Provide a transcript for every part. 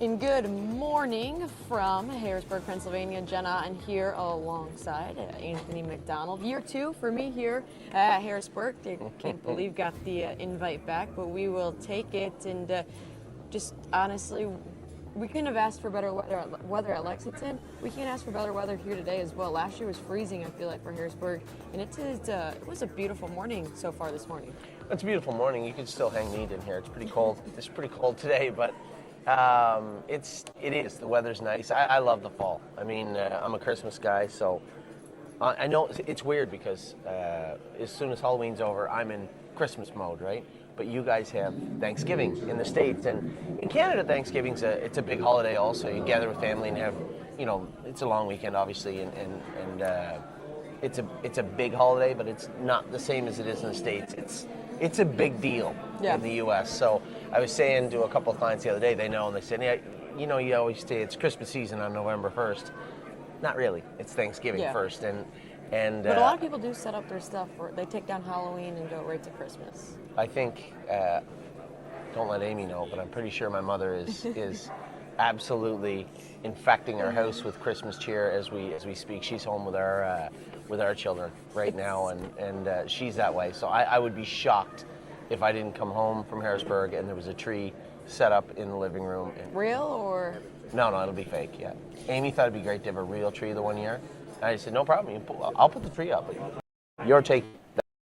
And good morning from Harrisburg, Pennsylvania. Jenna, and here alongside Anthony McDonald. Year 2 for me here at Harrisburg. I can't believe got the invite back, but we will take it. And just honestly, we couldn't have asked for better weather at Lexington. We can't ask for better weather here today as well. Last year was freezing, I feel like, for Harrisburg, and it was a beautiful morning so far this morning. It's a beautiful morning. You can still hang neat in here. It's pretty cold. It's pretty cold today, but it is. The weather's nice. I love the fall. I mean, I'm a Christmas guy, so I know it's weird because as soon as Halloween's over, I'm in Christmas mode, right? But you guys have Thanksgiving in the States, and in Canada, Thanksgiving's it's a big holiday also. You gather with family and have, it's a long weekend, obviously, and it's a big holiday, but it's not the same as it is in the States. It's a big deal in the U.S. So I was saying to a couple of clients the other day, they know, and they said, yeah, you always say it's Christmas season on November 1st. Not really. It's Thanksgiving first, and but a lot of people do set up their stuff. They take down Halloween and go right to Christmas. I think. Don't let Amy know, but I'm pretty sure my mother is absolutely infecting our house with Christmas cheer as we speak. She's home with our children right now, and she's that way. So I would be shocked if I didn't come home from Harrisburg and there was a tree set up in the living room. Real or? No, it'll be fake. Yeah. Amy thought it'd be great to have a real tree the one year. And I said, no problem. I'll put the tree up. Your take.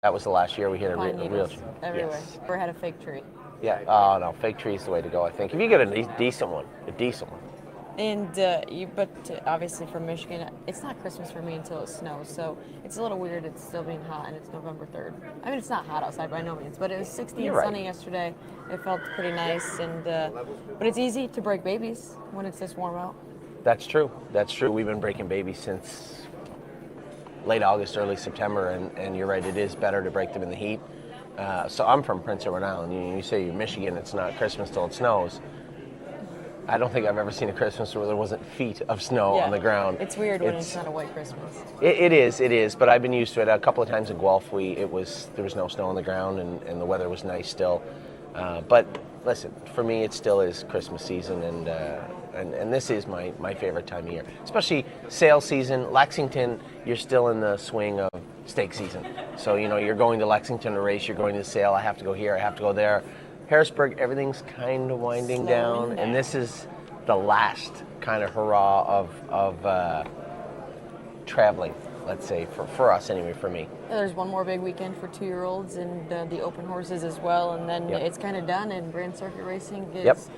That was the last year we hit a real tree. Everywhere. Yes. Or had a fake tree. Yeah. Oh no, fake tree is the way to go. I think if you get a decent one. And but obviously from Michigan, it's not Christmas for me until it snows. So it's a little weird. It's still being hot, and it's November 3rd. I mean, it's not hot outside by no means, but it was 60 and sunny yesterday. It felt pretty nice, and but it's easy to break babies when it's this warm out. That's true. We've been breaking babies since late August, early September, and you're right. It is better to break them in the heat. So I'm from Prince Edward Island. You say you're Michigan, it's not Christmas till it snows. I don't think I've ever seen a Christmas where there wasn't feet of snow on the ground. It's weird when it's not a white Christmas. It is, but I've been used to it. A couple of times in Guelph, there was no snow on the ground, and the weather was nice still. But listen, for me, it still is Christmas season, and this is my favorite time of year, especially sale season. Lexington, you're still in the swing of stake season. So, you're going to Lexington to race, you're going to the sale, I have to go here, I have to go there. Harrisburg, everything's kind of winding down, and this is the last kind of hurrah of traveling, let's say, for us anyway, for me. Yeah, there's one more big weekend for 2-year-olds and the open horses as well, and then it's kind of done, and Grand Circuit racing is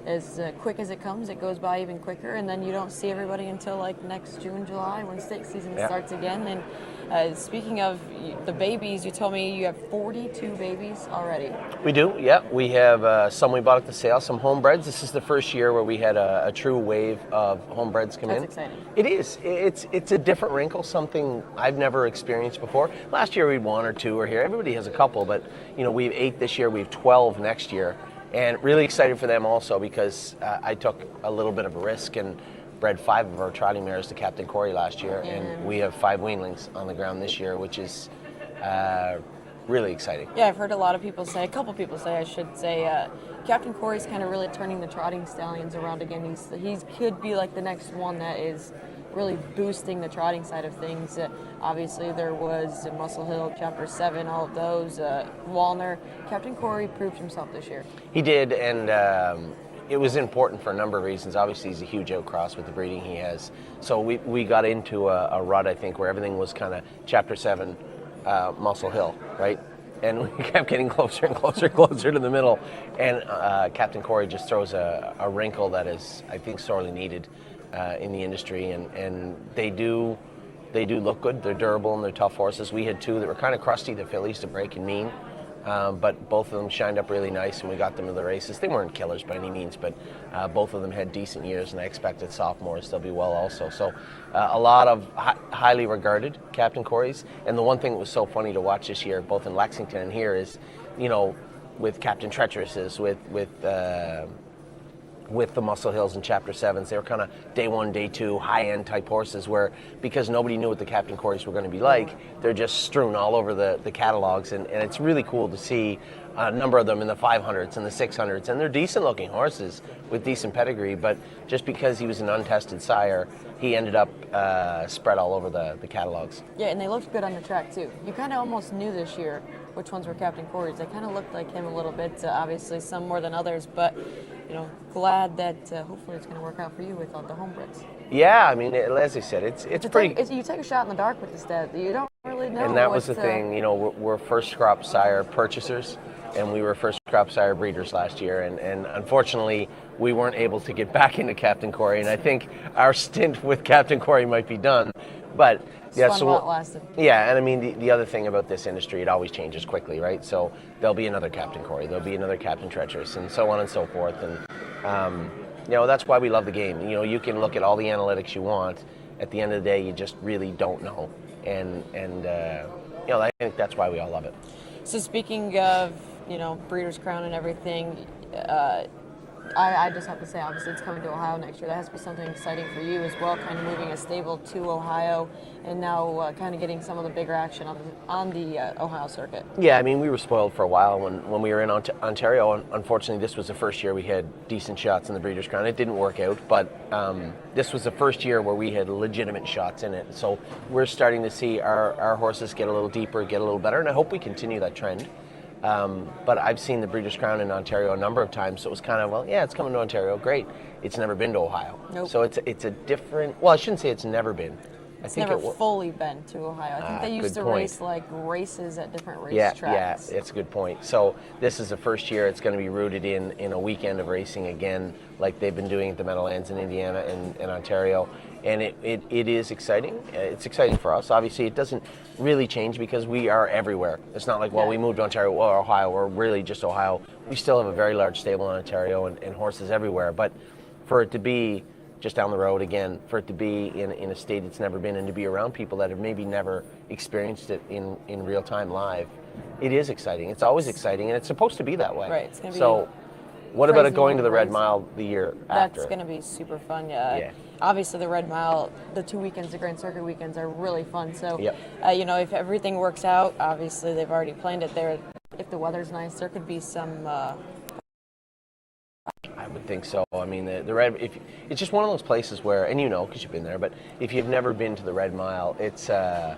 as quick as it comes. It goes by even quicker, and then you don't see everybody until like next June, July, when stake season starts again. And speaking of the babies, you told me you have 42 babies already. We do, yeah. We have some we bought at the sale, some homebreds. This is the first year where we had a true wave of homebreds come in. That's exciting. It is. It's a different wrinkle, something I've never experienced before. Last year we had 1 or 2 here. Everybody has a couple, but we have 8 this year. We have 12 next year. And really excited for them also because I took a little bit of a risk and bred 5 of our trotting mares to Captain Corey last year, and we have 5 weanlings on the ground this year, which is really exciting. Yeah, I've heard a couple people say, I should say, Captain Corey's kind of really turning the trotting stallions around again. He could be like the next one that is really boosting the trotting side of things. Obviously, there was Muscle Hill, Chapter 7, all of those. Walner. Captain Corey proved himself this year. He did, and it was important for a number of reasons. Obviously, he's a huge outcross with the breeding he has. So we got into a rut, I think, where everything was kind of Chapter 7, Muscle Hill, right? And we kept getting closer and closer to the middle. And Captain Corey just throws a wrinkle that is, I think, sorely needed in the industry. And they do look good. They're durable and they're tough horses. We had 2 that were kind of crusty, the fillies, to break and mean. But both of them shined up really nice, and we got them to the races. They weren't killers by any means, but both of them had decent years, and I expected sophomores they'll be well also. So a lot of highly regarded Captain Corys. And the one thing that was so funny to watch this year, both in Lexington and here, is, with Captain Treacherouses, with with the Muscle Hills and Chapter 7s. They were kind of day 1, day 2, high-end type horses where, because nobody knew what the Captain Corys were going to be like, they're just strewn all over the catalogs, and it's really cool to see a number of them in the 500s and the 600s, and they're decent-looking horses with decent pedigree, but just because he was an untested sire, he ended up spread all over the catalogs. Yeah, and they looked good on the track, too. You kind of almost knew this year which ones were Captain Corys. They kind of looked like him a little bit, obviously some more than others, but glad that hopefully it's going to work out for you with all the homebreds. Yeah, I mean, as I said, it's pretty. You take a shot in the dark with this stat. You don't really know. And that was the thing. We're first crop sire purchasers, and we were first crop sire breeders last year, and unfortunately we weren't able to get back into Captain Cory, and I think our stint with Captain Cory might be done. But yeah, so while it lasted. Yeah, and I mean the other thing about this industry, it always changes quickly, right? So there'll be another Captain Cory, there'll be another Captain Treacherous, and so on and so forth. And that's why we love the game. You can look at all the analytics you want. At the end of the day, you just really don't know, and I think that's why we all love it. So speaking of Breeders' Crown and everything, I just have to say, obviously, it's coming to Ohio next year. That has to be something exciting for you as well, kind of moving a stable to Ohio and now kind of getting some of the bigger action on the Ohio circuit. Yeah, I mean, we were spoiled for a while when we were in Ontario. Unfortunately, this was the first year we had decent shots in the Breeders' Crown. It didn't work out, but this was the first year where we had legitimate shots in it. So we're starting to see our horses get a little deeper, get a little better, and I hope we continue that trend. But I've seen the Breeders' Crown in Ontario a number of times, so it was kind of, it's coming to Ontario, great. It's never been to Ohio. Nope. So it's a different, well, I shouldn't say it's never been. It's never fully been to Ohio. I think they used to race like races at different racetracks. Yeah, it's a good point. So this is the first year it's going to be rooted in a weekend of racing again, like they've been doing at the Meadowlands in Indiana and Ontario. And it is exciting. It's exciting for us. Obviously, it doesn't really change because we are everywhere. It's not like, we moved to Ontario or Ohio. We're really just Ohio. We still have a very large stable in Ontario and horses everywhere. But for it to be just down the road again, for it to be in a state it's never been, and to be around people that have maybe never experienced it in real time live, it is exciting. It's always exciting, and it's supposed to be that way. Right. It's gonna be so. What about it going to the Red Mile the year after? That's going to be super fun, yeah. Obviously, the Red Mile, the 2 weekends, the Grand Circuit weekends are really fun. So, if everything works out, obviously they've already planned it there. If the weather's nice, there could be some. I would think so. I mean, the Red. It's just one of those places where, and because you've been there, but if you've never been to the Red Mile, it's an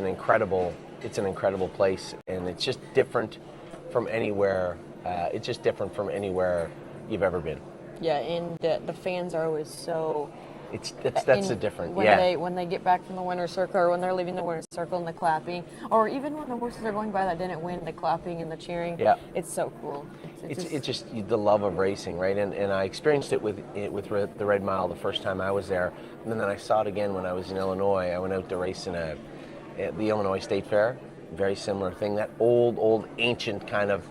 incredible place, and it's just different from anywhere. It's just different from anywhere you've ever been. Yeah, and the fans are always so. That's the difference. When they get back from the winner's circle, or when they're leaving the winner's circle, and the clapping, or even when the horses are going by that didn't win, the clapping and the cheering. Yeah, it's so cool. It's just the love of racing, right? And I experienced it with the Red Mile the first time I was there, and then I saw it again when I was in Illinois. I went out to race at the Illinois State Fair. Very similar thing. That old ancient kind of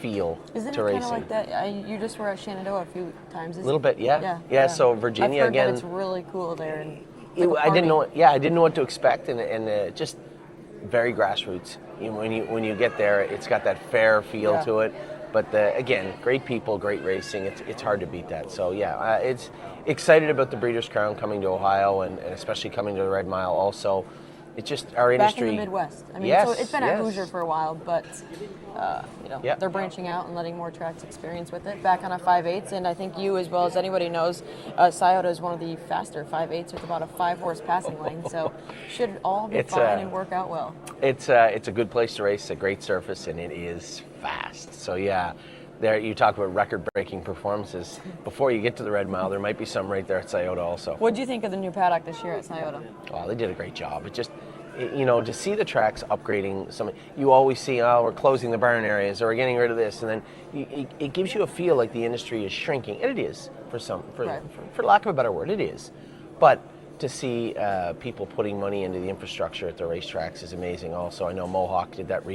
feel Isn't to it racing. Kind of like that? You just were at Shenandoah a few times. A little bit, yeah. So Virginia I've heard again. That it's really cool there. And I didn't know. I didn't know what to expect, and just very grassroots. When you get there, it's got that fair feel to it. But again, great people, great racing. It's hard to beat that. So it's excited about the Breeders' Crown coming to Ohio, and especially coming to the Red Mile also. It's just our industry. Back in the Midwest. I mean, so it's been at Hoosier for a while, but they're branching out and letting more tracks experience with it. Back on a 5/8, and I think you, as well as anybody knows, Scioto is one of the faster 5/8s with about a 5-horse passing lane. So should all be fine and work out well. It's a good place to race. It's a great surface, and it is fast. So there you talk about record-breaking performances. Before you get to the Red Mile, there might be some right there at Scioto also. What do you think of the new paddock this year at Scioto? Oh, they did a great job. It just, to see the tracks upgrading, you always see, we're closing the barn areas, or we're getting rid of this, and then it gives you a feel like the industry is shrinking, and it is for lack of a better word, it is. But to see people putting money into the infrastructure at the racetracks is amazing. Also, I know Mohawk did that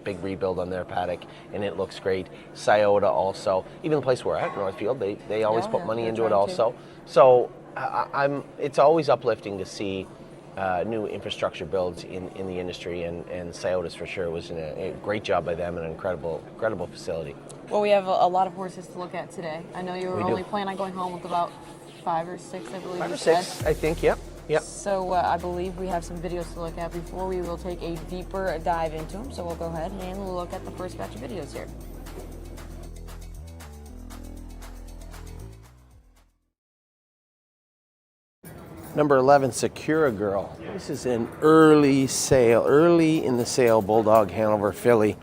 big rebuild on their paddock, and it looks great. Scioto also, even the place we're at, Northfield, they always put money into it also. So it's always uplifting to see new infrastructure builds in the industry, and Sciotos for sure was a great job by them and an incredible facility. Well, we have a lot of horses to look at today. I know you were We only do. planning on going home with about 5 or 6, I believe. 5 you or 6, said. I think. Yep. So I believe we have some videos to look at before we will take a deeper dive into them. So we'll go ahead and look at the first batch of videos here. Number 11, Secura Girl. This is an early in the sale Bulldog Hanover filly.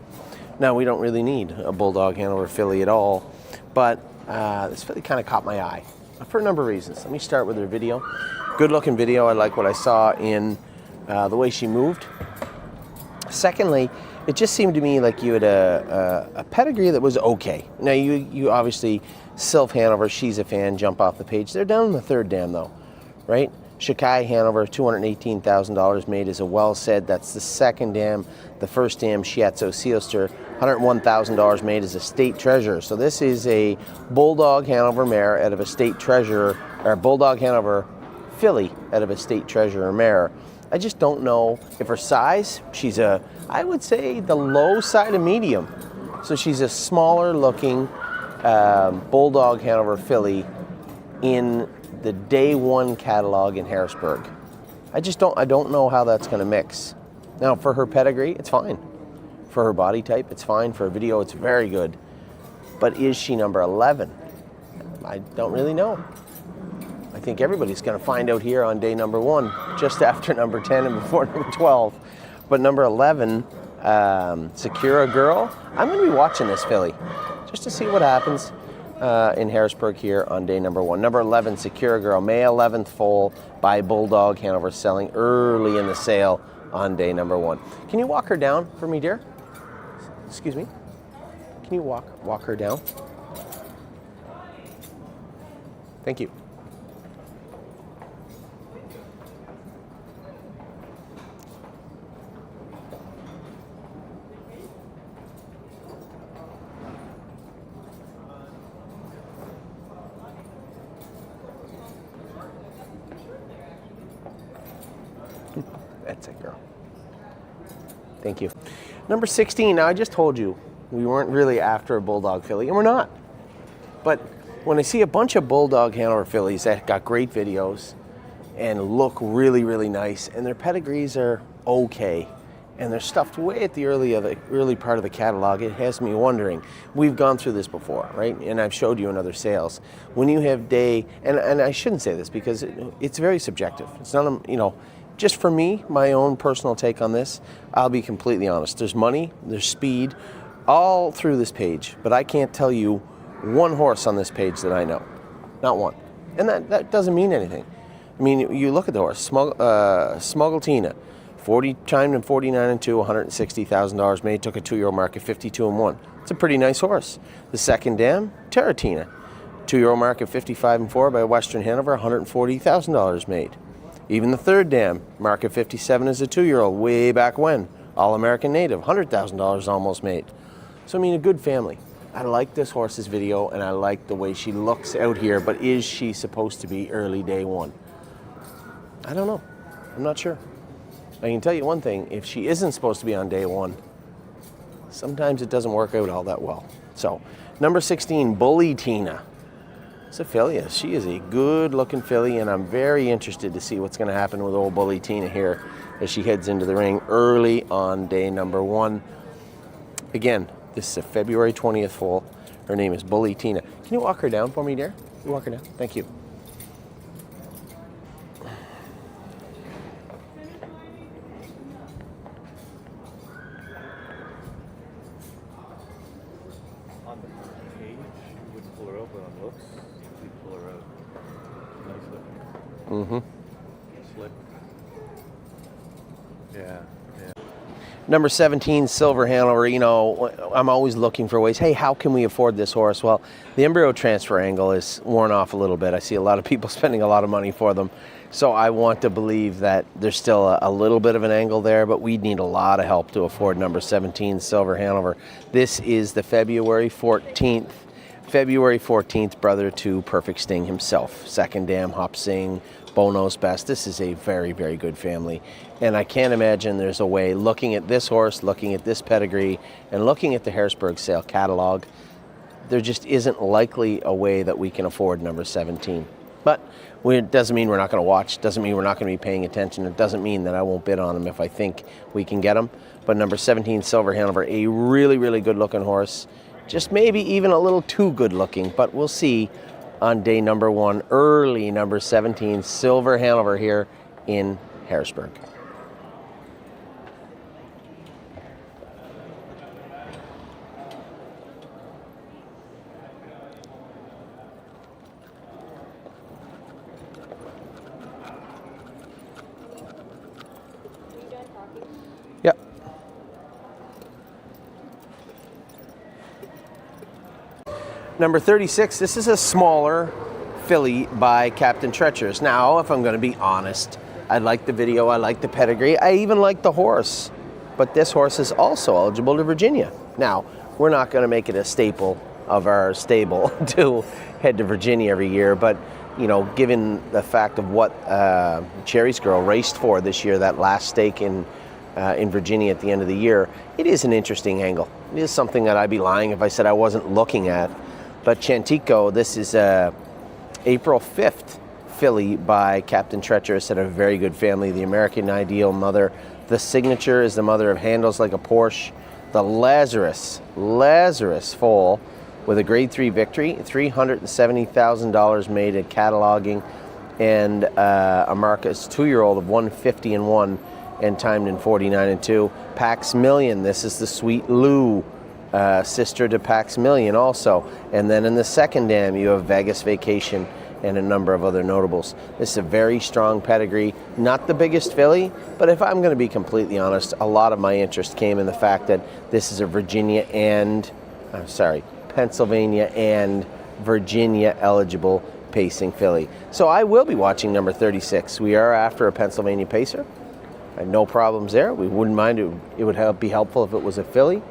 Now, we don't really need a Bulldog Hanover filly at all, but this filly kind of caught my eye for a number of reasons. Let me start with her video. Good looking video. I like what I saw in the way she moved. Secondly, it just seemed to me like you had a pedigree that was okay. Now, you obviously, Sylph Hanover, she's a fan, jump off the page. They're down in the 3rd dam though, right? Shakai Hanover, $218,000 made is a well said. That's the 2nd dam. The 1st dam, Shiatsu Seoster, $101,000 made is a state treasurer. So this is a Bulldog Hanover mare out of a state treasurer, or Bulldog Hanover filly out of a state treasurer mare. I just don't know if her size, she's I would say the low side of medium. So she's a smaller looking Bulldog Hanover filly in the day 1 catalog in Harrisburg. I don't know how that's going to mix. Now, for her pedigree, it's fine. For her body type, it's fine. For a video, it's very good. But is she number 11? I don't really know. I think everybody's going to find out here on day number 1, just after number 10 and before number 12. But number 11, Secura Girl, I'm going to be watching this filly just to see what happens in Harrisburg here on day number 1. Number 11, Secura Girl, May 11th foal by Bulldog Hanover, selling early in the sale on day number 1. Can you walk her down for me, dear? Excuse me? Can you walk her down? Thank you. That's it, girl. Thank you. Number 16, now I just told you we weren't really after a Bulldog filly, and we're not. But when I see a bunch of Bulldog Hanover fillies that got great videos and look really, really nice, and their pedigrees are okay, and they're stuffed way at the early part of the catalog, it has me wondering. We've gone through this before, right? And I've showed you in other sales. When you have day, and I shouldn't say this because it's very subjective. It's not, just for me, my own personal take on this, I'll be completely honest. There's money, there's speed, all through this page, but I can't tell you one horse on this page that I know. Not one. And that doesn't mean anything. I mean, you look at the horse, Smuggletina, 40 timed in 49 2, $160,000 made, took a 2-year-old market, 52 1. It's a pretty nice horse. The 2nd dam, Terratina, 2-year-old market, 55 4 by Western Hanover, $140,000 made. Even the 3rd dam, market 57 as a 2-year-old, way back when. All-American native, $100,000 almost made. So, I mean, a good family. I like this horse's video, and I like the way she looks out here, but is she supposed to be early day 1? I don't know. I'm not sure. I can tell you one thing, if she isn't supposed to be on day 1, sometimes it doesn't work out all that well. So, number 16, Bully Tina. It's a filly. She is a good-looking filly, and I'm very interested to see what's going to happen with old Bully Tina here as she heads into the ring early on day number 1. Again, this is a February 20th foal. Her name is Bully Tina. Can you walk her down for me, dear? Can you walk her down? Thank you. On the page, you would pull her up, but on looks, you pull her out. Nice looking. Slick. Yeah. Number 17, Silver Hanover. You know, I'm always looking for ways, hey, how can we afford this horse? Well, the embryo transfer angle is worn off a little bit. I see a lot of people spending a lot of money for them. So I want to believe that there's still a little bit of an angle there, but we'd need a lot of help to afford number 17, Silver Hanover. This is the February 14th February 14th, brother to Perfect Sting himself. Second dam, Hop Sing, Bono's Best. This is a very, very good family. And I can't imagine there's a way, looking at this horse, looking at this pedigree, and looking at the Harrisburg sale catalog, there just isn't likely a way that we can afford number 17. But it doesn't mean we're not going to watch, doesn't mean we're not going to be paying attention, it doesn't mean that I won't bid on him if I think we can get him. But number 17, Silver Hanover, a really, really good looking horse. Just maybe even a little too good looking, but we'll see on day number 1, early number 17, Silver Hanover here in Harrisburg. Yep. Number 36, this is a smaller filly by Captain Treacherous. Now, if I'm going to be honest, I like the video, I like the pedigree, I even like the horse. But this horse is also eligible to Virginia. Now, we're not going to make it a staple of our stable to head to Virginia every year, but you know, given the fact of what Cherry's Girl raced for this year, that last stake in Virginia at the end of the year, it is an interesting angle. It is something that I'd be lying if I said I wasn't looking at. But Chantico, this is a April 5th filly by Captain Treacherous at a very good family. The American Ideal mother. The Signature is the mother of Handles Like a Porsche. The Lazarus foal with a grade 3 victory. $370,000 made at cataloging. And a Marcus 2-year-old of 150-1 and timed in 49-2. Pax Million, this is the Sweet Lou. Sister to Pax Million also. And then in the second dam, you have Vegas Vacation and a number of other notables. This is a very strong pedigree. Not the biggest filly, but if I'm going to be completely honest, a lot of my interest came in the fact that this is a Pennsylvania and Virginia eligible pacing filly. So I will be watching number 36. We are after a Pennsylvania pacer. No problems there. We wouldn't mind it. It would be helpful if it was a filly.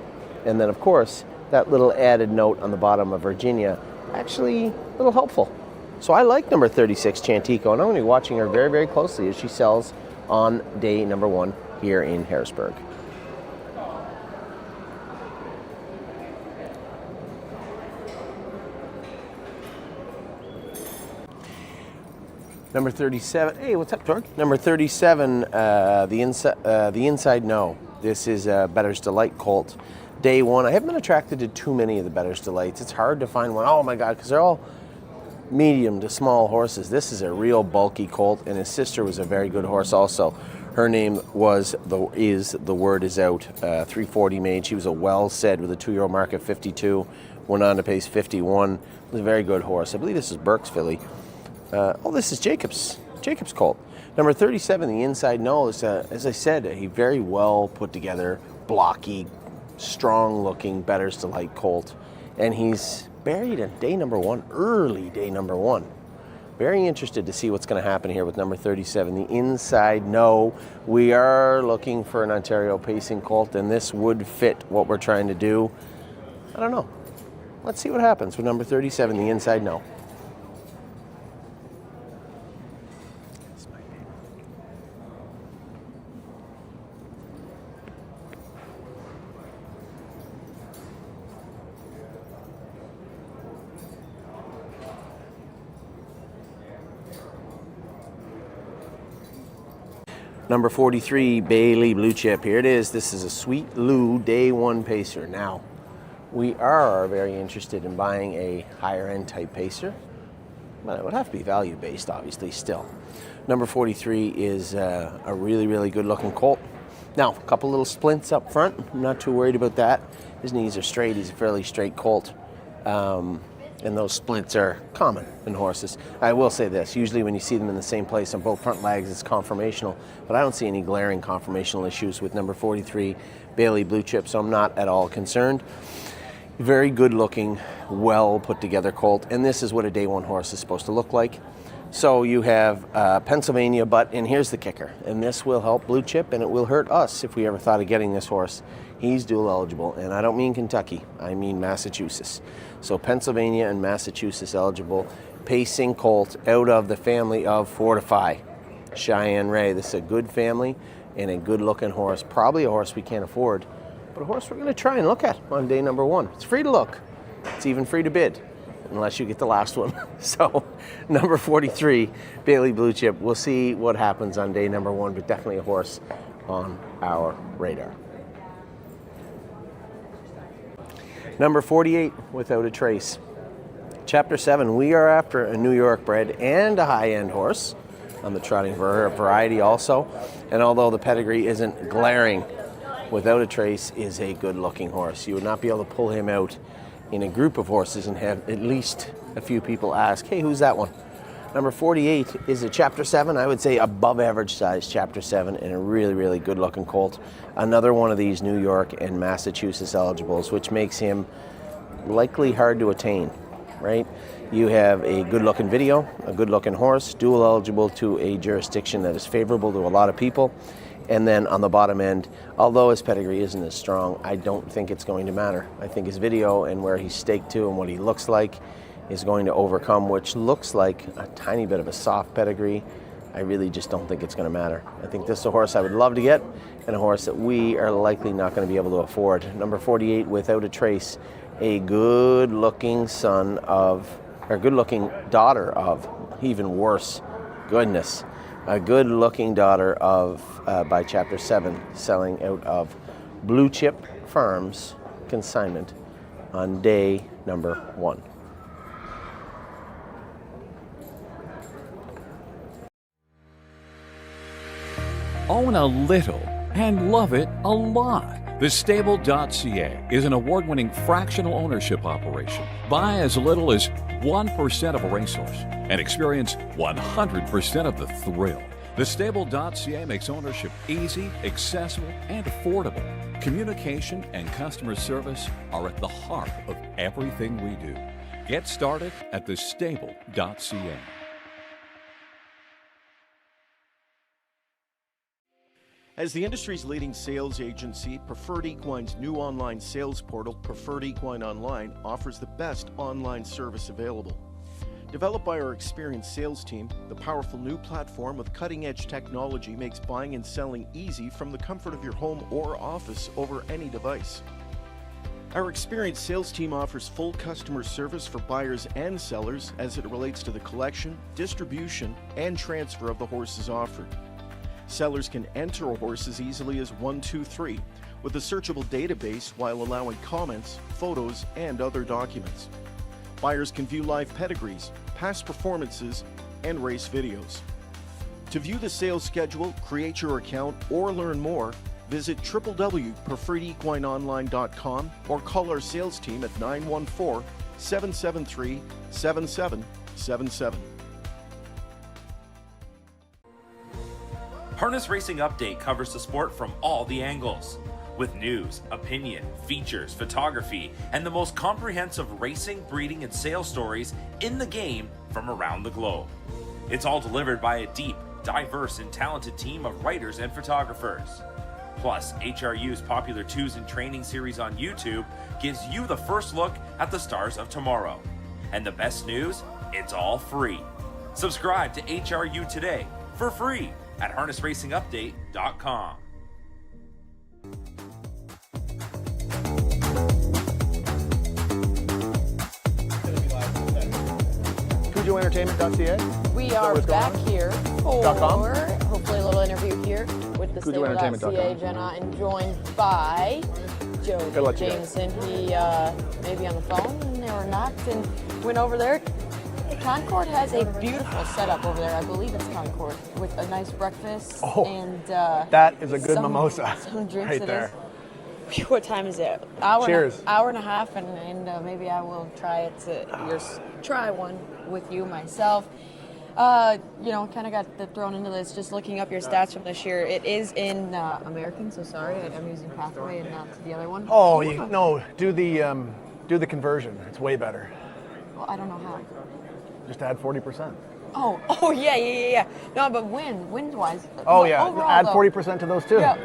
And then, of course, that little added note on the bottom of Virginia, actually a little helpful. So I like number 36, Chantico, and I'm going to be watching her very, very closely as she sells on day number 1 here in Harrisburg. Number 37, hey, what's up, Torg? Number 37, the Inside No. This is Better's Delight colt. Day 1, I haven't been attracted to too many of the Better's Delights. It's hard to find one, oh my God, because they're all medium to small horses. This is a real bulky colt, and his sister was a very good horse also. Her name The Word Is Out, 340 made. She was a well-said with a 2-year-old mark of 52, went on to pace 51. It was a very good horse. I believe this is Burke's filly. This is Jacob's colt. Number 37, the Inside No, is, as I said, a very well put together, blocky, strong looking Better's Delight colt. And he's buried at day number 1, early day number 1. Very interested to see what's going to happen here with number 37, the Inside No. We are looking for an Ontario pacing colt, and this would fit what we're trying to do. I don't know. Let's see what happens with number 37, the Inside No. Number 43, Bailey Blue Chip. Here it is. This is a Sweet Lou Day 1 pacer. Now, we are very interested in buying a higher end type pacer, but it would have to be value based, obviously, still. Number 43 is a really, really good looking colt. Now, a couple little splints up front. I'm not too worried about that. His knees are straight. He's a fairly straight colt. And those splints are common in horses. I will say this, usually when you see them in the same place on both front legs, it's conformational, but I don't see any glaring conformational issues with number 43, Bailey Blue Chip, so I'm not at all concerned. Very good looking, well put together colt, and this is what a day 1 horse is supposed to look like. So you have Pennsylvania, and here's the kicker, and this will help Blue Chip, and it will hurt us if we ever thought of getting this horse. He's dual eligible, and I don't mean Kentucky, I mean Massachusetts. So Pennsylvania and Massachusetts eligible, pacing colt out of the family of Fortify. Cheyenne Ray, this is a good family and a good looking horse, probably a horse we can't afford, but a horse we're going to try and look at on day number 1. It's free to look, it's even free to bid, unless you get the last one. So number 43, Bailey Blue Chip. We'll see what happens on day number 1, but definitely a horse on our radar. Number 48, Without a Trace. Chapter 7, we are after a New York bred and a high-end horse on the trotting variety also. And although the pedigree isn't glaring, Without a Trace is a good-looking horse. You would not be able to pull him out in a group of horses and have at least a few people ask, hey, who's that one? Number 48 is a Chapter 7, I would say above average size Chapter 7, and a really, really good looking colt. Another one of these New York and Massachusetts eligibles, which makes him likely hard to attain, right? You have a good looking video, a good looking horse, dual eligible to a jurisdiction that is favorable to a lot of people. And then on the bottom end, although his pedigree isn't as strong, I don't think it's going to matter. I think his video and where he's staked to and what he looks like is going to overcome, which looks like a tiny bit of a soft pedigree. I really just don't think it's going to matter. I think this is a horse I would love to get, and a horse that we are likely not going to be able to afford. Number 48, Without a Trace, a good-looking son of, or good-looking daughter of, even worse, goodness, a good-looking daughter of, by Chapter 7, selling out of Blue Chip Farms consignment on day number 1. Own a little and love it a lot. TheStable.ca is an award-winning fractional ownership operation. Buy as little as 1% of a racehorse and experience 100% of the thrill. TheStable.ca makes ownership easy, accessible, and affordable. Communication and customer service are at the heart of everything we do. Get started at TheStable.ca. As the industry's leading sales agency, Preferred Equine's new online sales portal, Preferred Equine Online, offers the best online service available. Developed by our experienced sales team, the powerful new platform with cutting-edge technology makes buying and selling easy from the comfort of your home or office over any device. Our experienced sales team offers full customer service for buyers and sellers as it relates to the collection, distribution, and transfer of the horses offered. Sellers can enter a horse as easily as 1, 2, 3 with a searchable database while allowing comments, photos, and other documents. Buyers can view live pedigrees, past performances, and race videos. To view the sales schedule, create your account, or learn more, visit www.preferredequineonline.com or call our sales team at 914-773-7777. Harness Racing Update covers the sport from all the angles, with news, opinion, features, photography, and the most comprehensive racing, breeding, and sales stories in the game from around the globe. It's all delivered by a deep, diverse, and talented team of writers and photographers. Plus, HRU's popular Twos in Training series on YouTube gives you the first look at the stars of tomorrow. And the best news? It's all free. Subscribe to HRU today for free at harnessracingupdate.com. CujoEntertainment.ca. We are back here for hopefully a little interview here with the Stable.ca, Jenna, and joined by Joe Jameson. He may be on the phone or not, and went over there. Concord has a beautiful setup over there. I believe it's Concord with a nice breakfast and that is a good mimosa some drinks right there. Phew, what time is it? Cheers. Hour and a half, and maybe I will try it. Try one with you myself. Kind of got thrown into this just looking up your stats from this year. It is in American, so sorry, I'm using Pathway and not the other one. Oh, no, do the conversion. It's way better. Well, I don't know how. Just add 40%. Oh yeah. No, but wind-wise. Oh yeah, Overall, add though, 40% to those too. Yeah.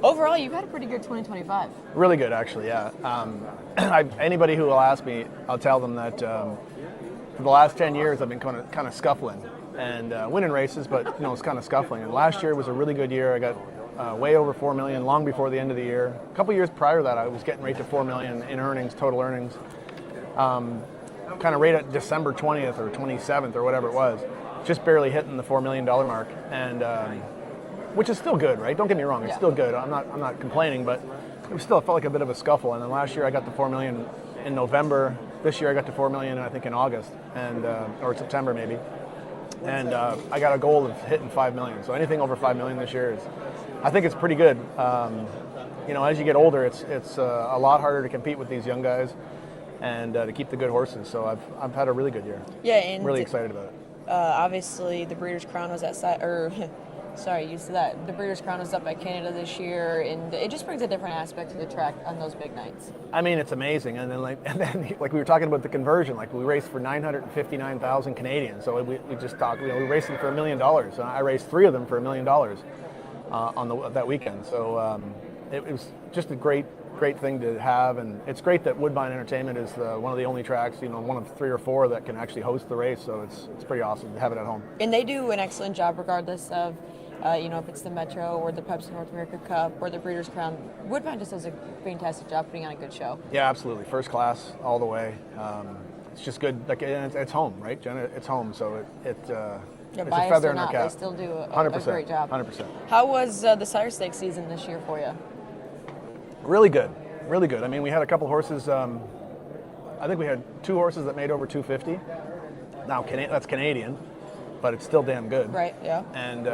Overall, you've had a pretty good 2025. Really good, actually. Yeah. Anybody who will ask me, I'll tell them that for the last 10 years I've been kind of scuffling and winning races, but it's kind of scuffling. And last year was a really good year. I got way over 4 million long before the end of the year. A couple years prior to that, I was getting right to 4 million in earnings, total earnings. Kind of right at December 20th or 27th or whatever it was, just barely hitting the $4 million mark, and which is still good, right? Don't get me wrong, it's still good. I'm not complaining, but it still felt like a bit of a scuffle. And then last year I got to 4 million in November. This year I got to 4 million, I think, in August and or September maybe. And I got a goal of hitting 5 million. So anything over 5 million this year I think it's pretty good. As you get older, it's a lot harder to compete with these young guys and to keep the good horses. So I've had a really good year. Yeah, and really excited about it. Obviously, the Breeders' Crown was at the Breeders' Crown was up at Canada this year, and it just brings a different aspect to the track on those big nights. I mean, it's amazing. And then like we were talking about the conversion, like we raced for 959,000 Canadian. So we just talked, we raced them for $1 million. I raced 3 of them for $1 million on that weekend. So it was just a great thing to have, and it's great that Woodbine Entertainment is one of the only tracks, one of 3 or 4 that can actually host the race. So it's pretty awesome to have it at home. And they do an excellent job, regardless of if it's the Metro or the Pepsi North America Cup or the Breeders' Crown. Woodbine just does a fantastic job putting on a good show. Yeah, absolutely, first class all the way. It's just good. Like it's home, right, Jenna? It's home, so it's a feather in our cap. They still do a 100%, great job. 100%. How was the Sire Stakes season this year for you? Really good, really good. I mean, we had a couple horses. I think we had 2 horses that made over 250. Now that's Canadian, but it's still damn good. Right. Yeah. And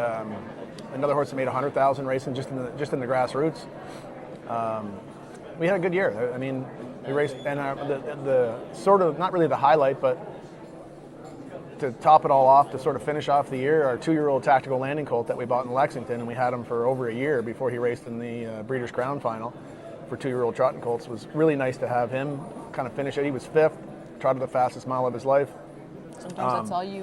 another horse that made 100,000 racing just in the grassroots. We had a good year. I mean, we raced, and the sort of, not really the highlight, but to top it all off, to sort of finish off the year, our 2-year-old Tactical Landing Colt that we bought in Lexington, and we had him for over a year before he raced in the Breeders' Crown final for 2-year-old trotting colts. Was really nice to have him kind of finish it. He was 5th, trotted the fastest mile of his life. Sometimes that's all you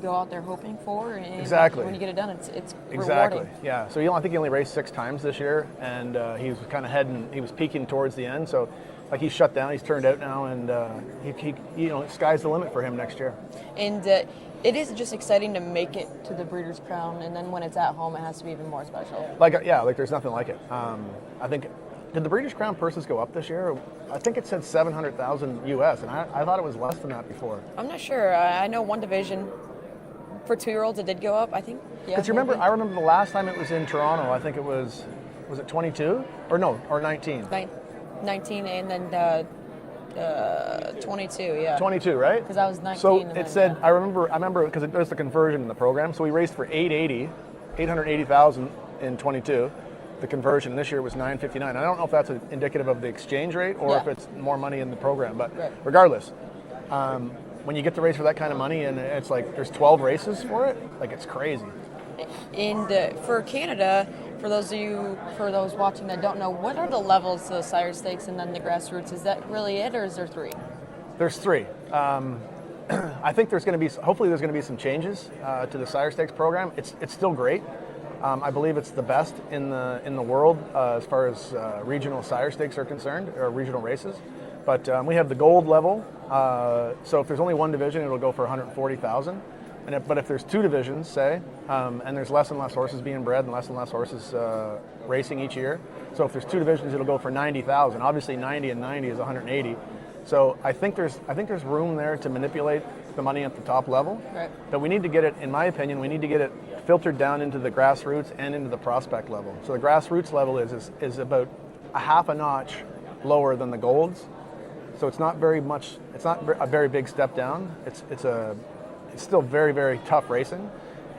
go out there hoping for, and exactly. when you get it done, it's exactly rewarding. Yeah. So I think he only raced 6 times this year, and he was kind of he was peaking towards the end. So like he's shut down, he's turned out now, and he sky's the limit for him next year. And it is just exciting to make it to the Breeders' Crown, and then when it's at home, it has to be even more special. Like there's nothing like it. I think. Did the Breeders' Crown purses go up this year? I think it said 700,000 US, and I thought it was less than that before. I'm not sure. I know one division for 2-year-olds it did go up. I think. Yeah. Because I remember the last time it was in Toronto. I think it was it 22 or 19? 19 and then 22. Yeah. 22, right? Because I was 19. So and it said. Yeah. I remember because there's the conversion in the program. So we raced for 880,000 in 22. The conversion this year was 959. I don't know if that's indicative of the exchange rate or if it's more money in the program, but regardless, when you get to race for that kind of money and it's like there's 12 races for it, like it's crazy. And for Canada, for those watching that don't know, what are the levels to the Sire Stakes and then the grassroots? Is that really it, or is there 3? There's 3. I think hopefully there's going to be some changes to the Sire Stakes program. It's still great. I believe it's the best in the world as far as regional Sire Stakes are concerned, or regional races. But we have the gold level. So if there's only one division, it'll go for 140,000. But if there's 2 divisions, say, and there's less and less horses being bred and less horses racing each year. So if there's 2 divisions, it'll go for 90,000. Obviously, 90 and 90 is 180. So I think there's room there to manipulate the money at the top level. Right. But we need to get it, in my opinion, filtered down into the grassroots and into the prospect level. So the grassroots level is about a half a notch lower than the golds. So it's not very much. It's not a very big step down. It's still very, very tough racing.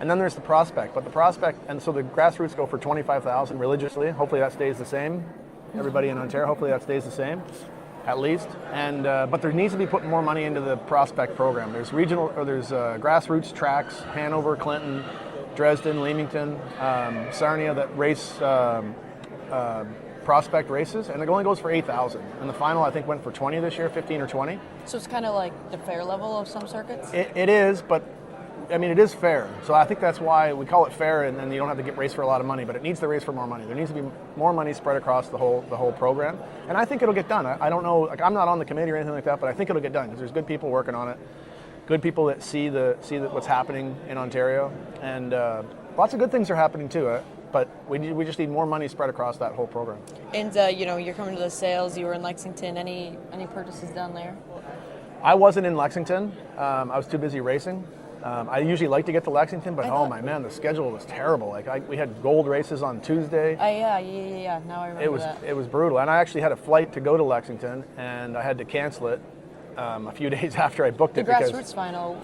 And then there's the prospect. But the prospect, and so the grassroots go for 25,000 religiously. Hopefully that stays the same. Everybody in Ontario, hopefully that stays the same, at least. And but there needs to be putting more money into the prospect program. There's grassroots tracks, Hanover, Clinton, Dresden, Leamington, Sarnia that race prospect races, and it only goes for 8,000. And the final, I think, went for 20 this year, 15 or 20. So it's kind of like the fair level of some circuits? It is, but I mean, it is fair. So I think that's why we call it fair, and then you don't have to get race for a lot of money, but it needs to race for more money. There needs to be more money spread across the whole program. And I think it'll get done. I don't know, like, I'm not on the committee or anything like that, but I think it'll get done because there's good people working on it. Good people that see what's happening in Ontario, and lots of good things are happening too. But we just need more money spread across that whole program. And you're coming to the sales. You were in Lexington. Any purchases down there? I wasn't in Lexington. I was too busy racing. I usually like to get to Lexington, but oh my man, the schedule was terrible. Like we had gold races on Tuesday. Yeah. Now I remember that. It was brutal, and I actually had a flight to go to Lexington, and I had to cancel it a few days after I booked it. The grassroots final.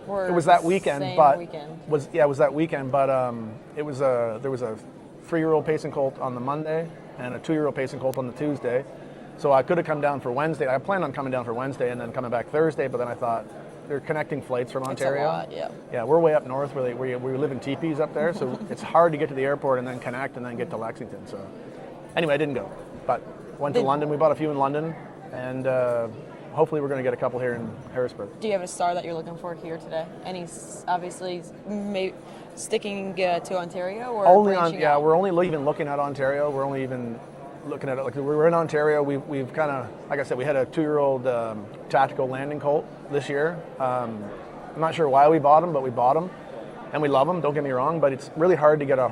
It was that weekend, but it was that weekend. But there was a 3-year-old pacing colt on the Monday and a 2-year-old pacing colt on the Tuesday. So I could have come down for Wednesday. I planned on coming down for Wednesday and then coming back Thursday, but then I thought they're connecting flights from Ontario. It's a lot, yeah. Yeah, we're way up north where we live in teepees up there, so it's hard to get to the airport and then connect and then get to Lexington. So anyway, I didn't go, but went to London. We bought a few in London, and hopefully we're going to get a couple here in Harrisburg. Do you have a star that you're looking for here today? Any, obviously, maybe sticking to Ontario or only branching out? We're only even looking at Ontario. We're only even looking at it like we're in Ontario. We've kind of, like I said, we had a 2-year-old tactical landing colt this year. I'm not sure why we bought him, but we bought him, and we love him. Don't get me wrong, but it's really hard to get an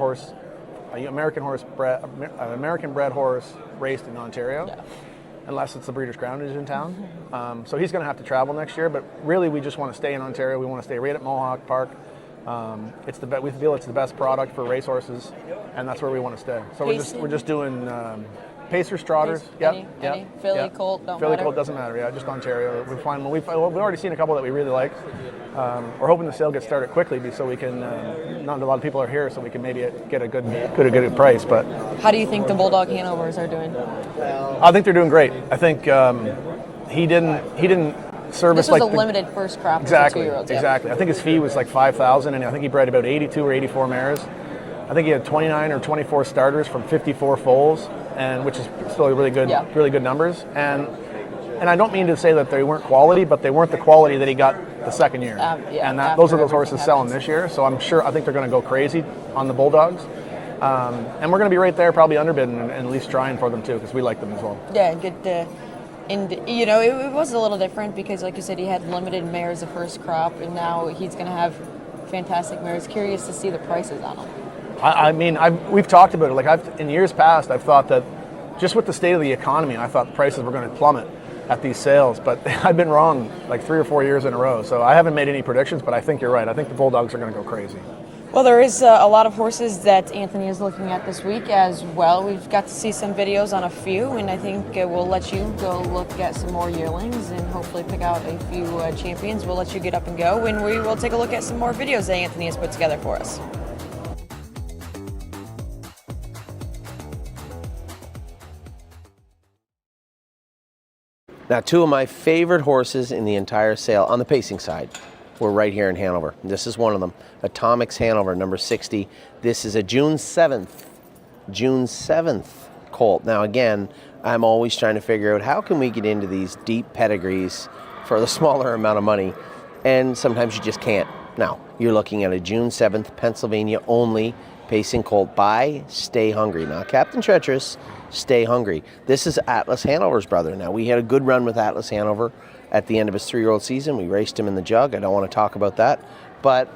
American bred horse raced in Ontario. Yeah. Unless it's the Breeders' Crown is in town. So he's going to have to travel next year, but really we just want to stay in Ontario. We want to stay right at Mohawk Park. We feel it's the best product for racehorses, and that's where we want to stay. So we're just doing Pacers, Trotters. Any Philly, Colt, don't Philly, matter? Colt doesn't matter, yeah, just Ontario. We've already seen a couple that we really like. We're hoping the sale gets started quickly so we can, not a lot of people are here, so we can maybe get a good price. But how do you think the Bulldog Hanovers are doing? I think they're doing great. I think he didn't service this was like a limited first crop. Exactly, for 2-year-olds. exactly. I think his fee was like $5,000, and I think he bred about 82 or 84 mares. I think he had 29 or 24 starters from 54 foals, and which is still really good numbers. And I don't mean to say that they weren't quality, but they weren't the quality that he got the second year. And those are those horses selling this year. So I think they're going to go crazy on the Bulldogs. And we're going to be right there, probably underbidding and at least trying for them too, because we like them as well. Yeah, good. And it was a little different because, like you said, he had limited mares the first crop, and now he's going to have fantastic mares. Curious to see the prices on them. I mean, we've talked about it. Like in years past, I've thought that just with the state of the economy, I thought the prices were going to plummet at these sales, but I've been wrong like 3 or 4 years in a row. So I haven't made any predictions, but I think you're right. I think the Bulldogs are going to go crazy. Well, there is a lot of horses that Anthony is looking at this week as well. We've got to see some videos on a few, and I think we'll let you go look at some more yearlings and hopefully pick out a few champions. We'll let you get up and go, and we will take a look at some more videos that Anthony has put together for us. Now, 2 of my favorite horses in the entire sale on the pacing side were right here in Hanover. This is one of them, Atomics Hanover, number 60. This is a June 7th colt. Now, again, I'm always trying to figure out how can we get into these deep pedigrees for the smaller amount of money, and sometimes you just can't. Now, you're looking at a June 7th Pennsylvania only pacing colt by Stay Hungry. Now, Captain Treacherous, Stay Hungry. This is Atlas Hanover's brother. Now, we had a good run with Atlas Hanover at the end of his 3-year-old season. We raced him in the jug. I don't want to talk about that. But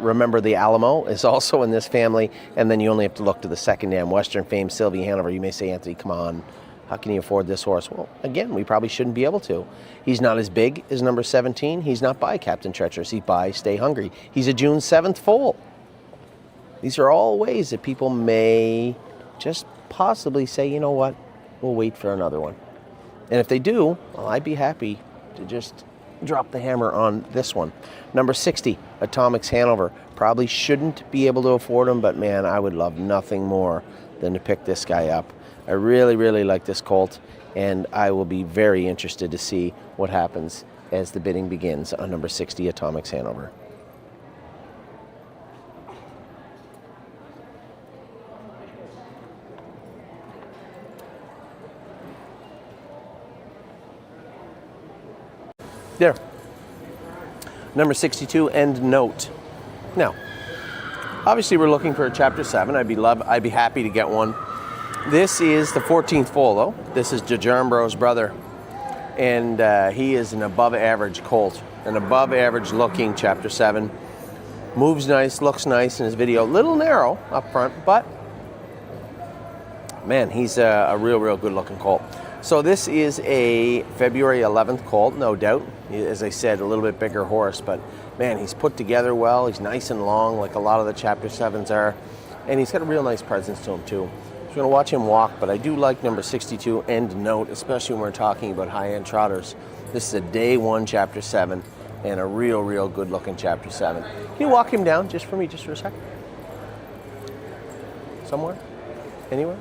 remember, the Alamo is also in this family, and then you only have to look to the second dam, Western famed Sylvie Hanover. You may say, Anthony, come on, how can you afford this horse? Well, again, we probably shouldn't be able to. He's not as big as number 17. He's not by Captain Treacherous. He's by Stay Hungry. He's a June 7th foal. These are all ways that people may just possibly say, you know what, we'll wait for another one. And if they do, well, I'd be happy to just drop the hammer on this one. Number 60, Atomics Hanover. Probably shouldn't be able to afford him, but man, I would love nothing more than to pick this guy up. I really, really like this colt, and I will be very interested to see what happens as the bidding begins on number 60, Atomics Hanover. There. Number 62, End Note. Now, obviously we're looking for a Chapter 7. I'd be happy to get one. This is the 14th foal, though. This is Jarmbro's brother. And he is an above-average colt. An above-average looking Chapter 7. Moves nice, looks nice in his video. A little narrow up front, but man, he's a real good looking colt. So this is a February 11th colt, no doubt. As I said, a little bit bigger horse, but man, he's put together well. He's nice and long, like a lot of the Chapter 7s are. And he's got a real nice presence to him, too. So we're going to watch him walk, but I do like number 62, End Note, especially when we're talking about high-end trotters. This is a day 1 Chapter 7 and a real good looking Chapter 7. Can you walk him down just for me, just for a second? Somewhere? Anywhere?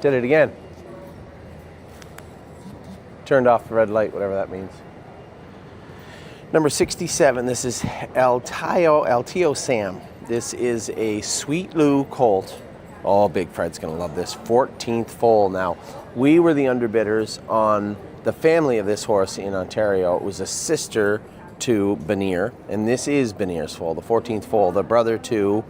Did it again. Turned off the red light, whatever that means. Number 67, this is El Tio Sam. This is a Sweet Lou colt. Oh, Big Fred's gonna love this. 14th foal. Now, we were the underbidders on the family of this horse in Ontario. It was a sister to Benear, and this is Benear's foal, the 14th foal, the brother to,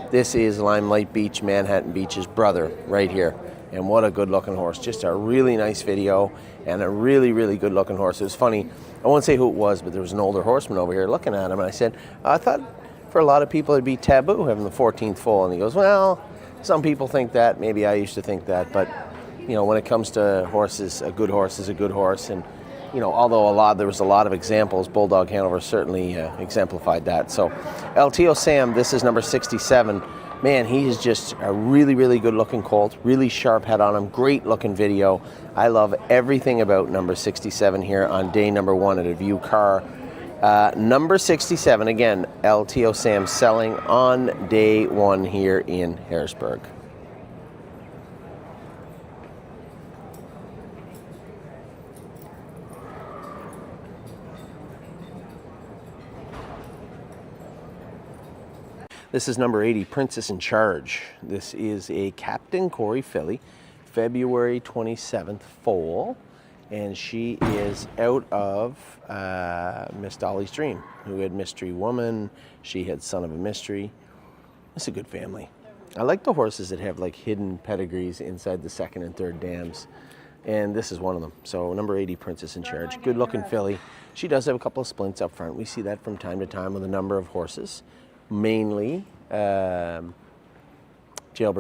this is Limelight Beach, Manhattan Beach's brother right here. And what a good looking horse. Just a really nice video and a really good looking horse. It was funny. I won't say who it was, but there was an older horseman over here looking at him. And I said, I thought for a lot of people it'd be taboo having the 14th foal. And he goes, well, some people think that. Maybe I used to think that. But, you know, when it comes to horses, a good horse is a good horse. And, you know, although there was a lot of examples, Bulldog Hanover certainly exemplified that. So El Tio Sam, this is number 67. Man, he is just a really good looking colt, really sharp head on him, great looking video. I love everything about number 67 here on day number 1 at a View Car. Number 67, again, El Tio Sam selling on day 1 here in Harrisburg. This is number 80, Princess in Charge. This is a Captain Corey filly, February 27th foal, and she is out of Miss Dolly's Dream, who had Mystery Woman. She had Son of a Mystery. It's a good family. I like the horses that have like hidden pedigrees inside the 2nd and 3rd dams, and this is one of them. So number 80, Princess in Charge, good looking filly. She does have a couple of splints up front. We see that from time to time with a number of horses. Mainly, Jailbird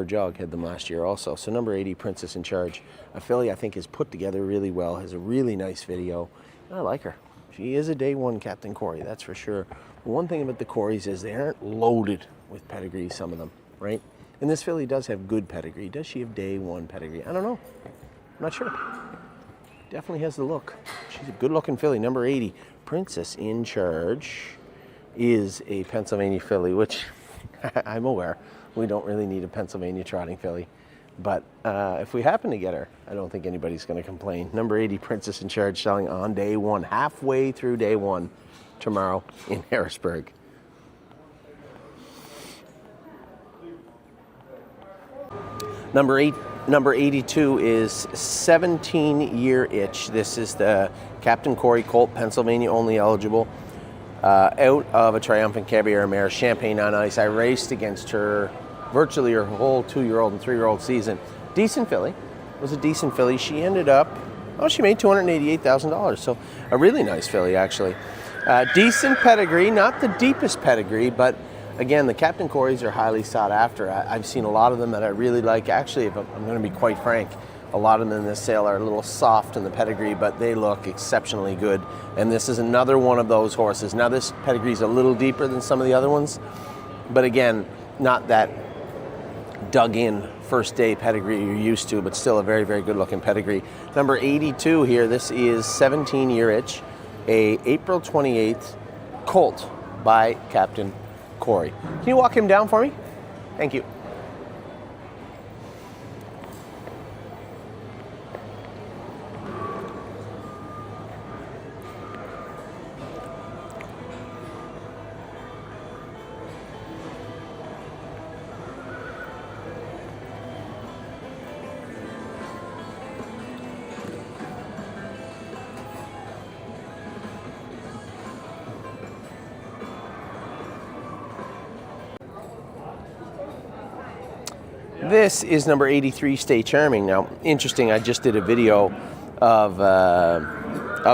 Jog had them last year also. So number 80, Princess in Charge. A filly I think is put together really well, has a really nice video. I like her. She is a day 1 Captain Corey, that's for sure. But one thing about the Coreys is they aren't loaded with pedigree, some of them, right? And this filly does have good pedigree. Does she have day 1 pedigree? I don't know. I'm not sure. Definitely has the look. She's a good looking filly. Number 80, Princess in Charge, is a Pennsylvania filly, which I'm aware we don't really need a Pennsylvania trotting filly. But if we happen to get her, I don't think anybody's going to complain. Number 80, Princess in Charge, selling on day 1, halfway through day 1 tomorrow in Harrisburg. Number 82 is 17-Year Itch. This is the Captain Corey colt, Pennsylvania only eligible. Out of a Triumphant Caviar mare, Champagne on Ice. I raced against her virtually her whole 2-year-old and 3-year-old season. Decent filly. Was a decent filly. She ended up, she made $288,000. So a really nice filly, actually. Decent pedigree, not the deepest pedigree, but again, the Captain Coreys are highly sought after. I've seen a lot of them that I really like. Actually, if I'm going to be quite frank, a lot of them in this sale are a little soft in the pedigree, but they look exceptionally good. And this is another one of those horses. Now, this pedigree is a little deeper than some of the other ones, but again, not that dug-in first day pedigree you're used to, but still a very good looking pedigree. Number 82 here, this is 17-Year Itch, a April 28th colt by Captain Corey. Can you walk him down for me? Thank you. This is number 83, Stay Charming. Now, interesting, I just did a video of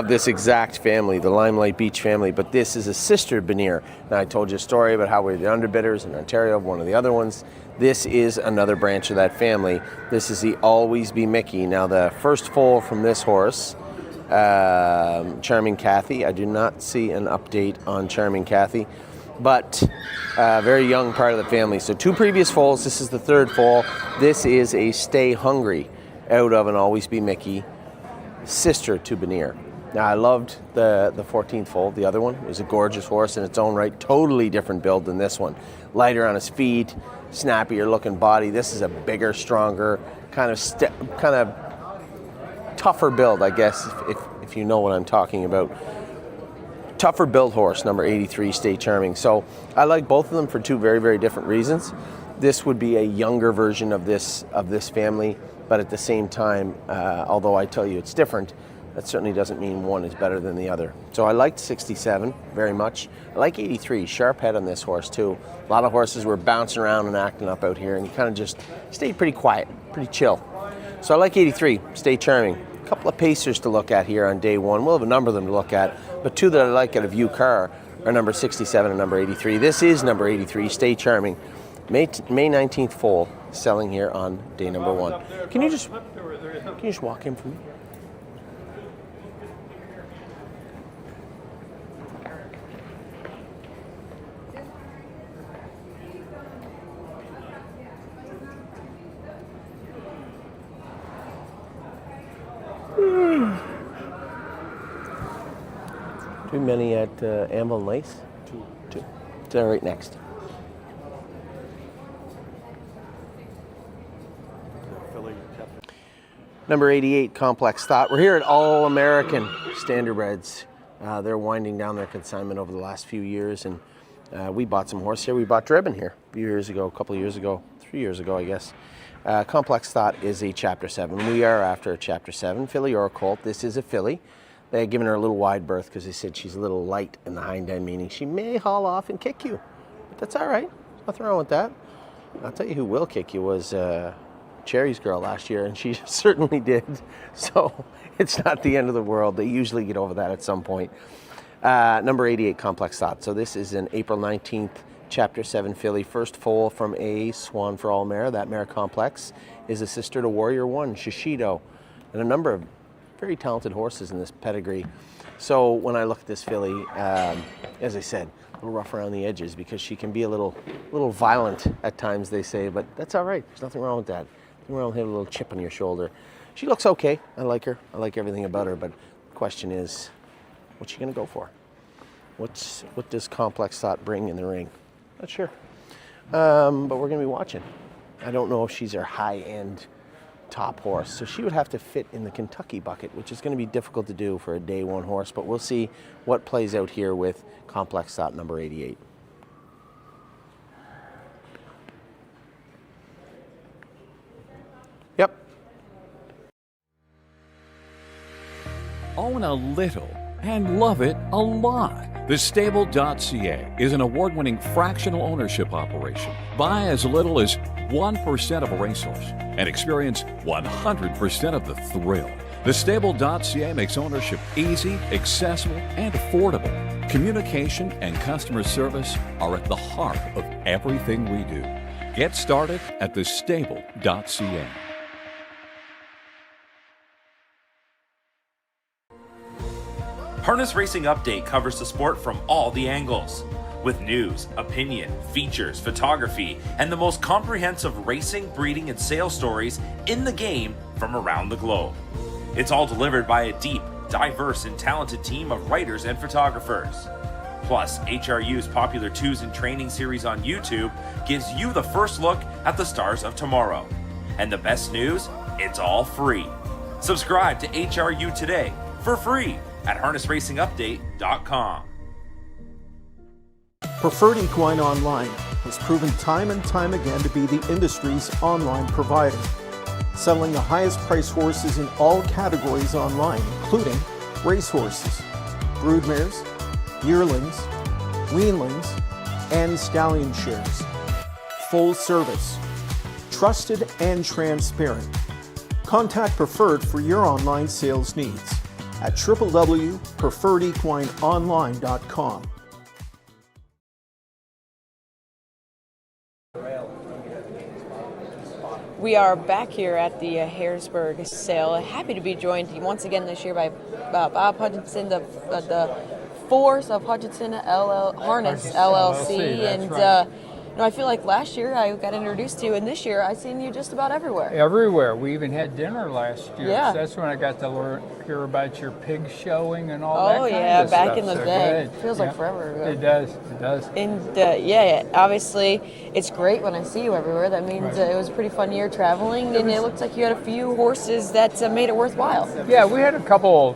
this exact family, the Limelight Beach family, but this is a sister Benear. Now, I told you a story about how we're the underbidders in Ontario of one of the other ones. This is another branch of that family. This is the Always Be Mickey. Now, the first foal from this horse, Charming Cathy. I do not see an update on Charming Cathy, but very young part of the family. So 2 previous foals. This is the 3rd foal. This is a Stay Hungry out of an Always Be Mickey, sister to Benear. Now, I loved the 14th foal, the other one. It was a gorgeous horse in its own right, totally different build than this one. Lighter on his feet, snappier looking body. This is a bigger, stronger, kind of tougher build, I guess, if you know what I'm talking about. Tougher build horse, number 83, Stay Charming. So I like both of them for 2 very, very different reasons. This would be a younger version of this family, but at the same time, although I tell you it's different, that certainly doesn't mean one is better than the other. So I liked 67 very much. I like 83, sharp head on this horse too. A lot of horses were bouncing around and acting up out here, and he kind of just stayed pretty quiet, pretty chill. So I like 83, Stay Charming. A couple of pacers to look at here on day 1. We'll have a number of them to look at, but 2 that I like at a view car are number 67 and number 83. This is number 83, Stay Charming. May 19th foal, selling here on day number 1. Can you just walk him for me? Too many at Anvil and Lace? 2. They're right next. Number 88, Complex Thought. We're here at All American Standardbreds. They're winding down their consignment over the last few years, and we bought some horse here. We bought Drebin here a few years ago, a couple of years ago, 3 years ago, I guess. Complex Thought is a Chapter 7. We are after a Chapter 7, filly or a colt. This is a filly. They had given her a little wide berth because they said she's a little light in the hind end, meaning she may haul off and kick you. But that's all right. Nothing wrong with that. I'll tell you who will kick you was Cherry's girl last year, and she certainly did. So it's not the end of the world. They usually get over that at some point. Number 88, Complex Thought. So this is an April 19th Chapter 7 filly, first foal from a Swan for All mare. That mare, Complex, is a sister to Warrior One, Shishido, and a number of very talented horses in this pedigree. So when I look at this filly, as I said, a little rough around the edges because she can be a little violent at times, they say, but that's all right. There's nothing wrong with that. Nothing wrong with having a little chip on your shoulder. She looks okay. I like her. I like everything about her, but the question is, what's she going to go for? What does Complex Thought bring in the ring? Not sure. But we're going to be watching. I don't know if she's our high-end top horse, so she would have to fit in the Kentucky bucket, which is going to be difficult to do for a day 1 horse, but we'll see what plays out here with Complex Thought, number 88. Yep. Own a little and love it a lot. TheStable.ca is an award-winning fractional ownership operation. Buy as little as 1% of a racehorse and experience 100% of the thrill. TheStable.ca makes ownership easy, accessible, and affordable. Communication and customer service are at the heart of everything we do. Get started at TheStable.ca. Harness Racing Update covers the sport from all the angles, with news, opinion, features, photography, and the most comprehensive racing, breeding, and sales stories in the game from around the globe. It's all delivered by a deep, diverse, and talented team of writers and photographers. Plus, HRU's popular Twos in Training series on YouTube gives you the first look at the stars of tomorrow. And the best news? It's all free. Subscribe to HRU today for free at harnessracingupdate.com. Preferred Equine Online has proven time and time again to be the industry's online provider, selling the highest priced horses in all categories online, including racehorses, broodmares, yearlings, weanlings, and stallion shares. Full service, trusted and transparent. Contact Preferred for your online sales needs at www.preferredequineonline.com. We are back here at the Harrisburg sale. Happy to be joined once again this year by Bob Hutchinson, the force of Hutchinson Harness LLC. That's And right. I feel like last year I got introduced to you, and this year I've seen you just about everywhere. Everywhere. We even had dinner last year. Yeah. So that's when I got to hear about your pig showing and all Oh, that kind yeah, of back stuff. in the So day. good. Feels like forever ago. It does. It does. And obviously it's great when I see you everywhere. That means it was a pretty fun year traveling, and it looks like you had a few horses that made it worthwhile. Yeah, we had a couple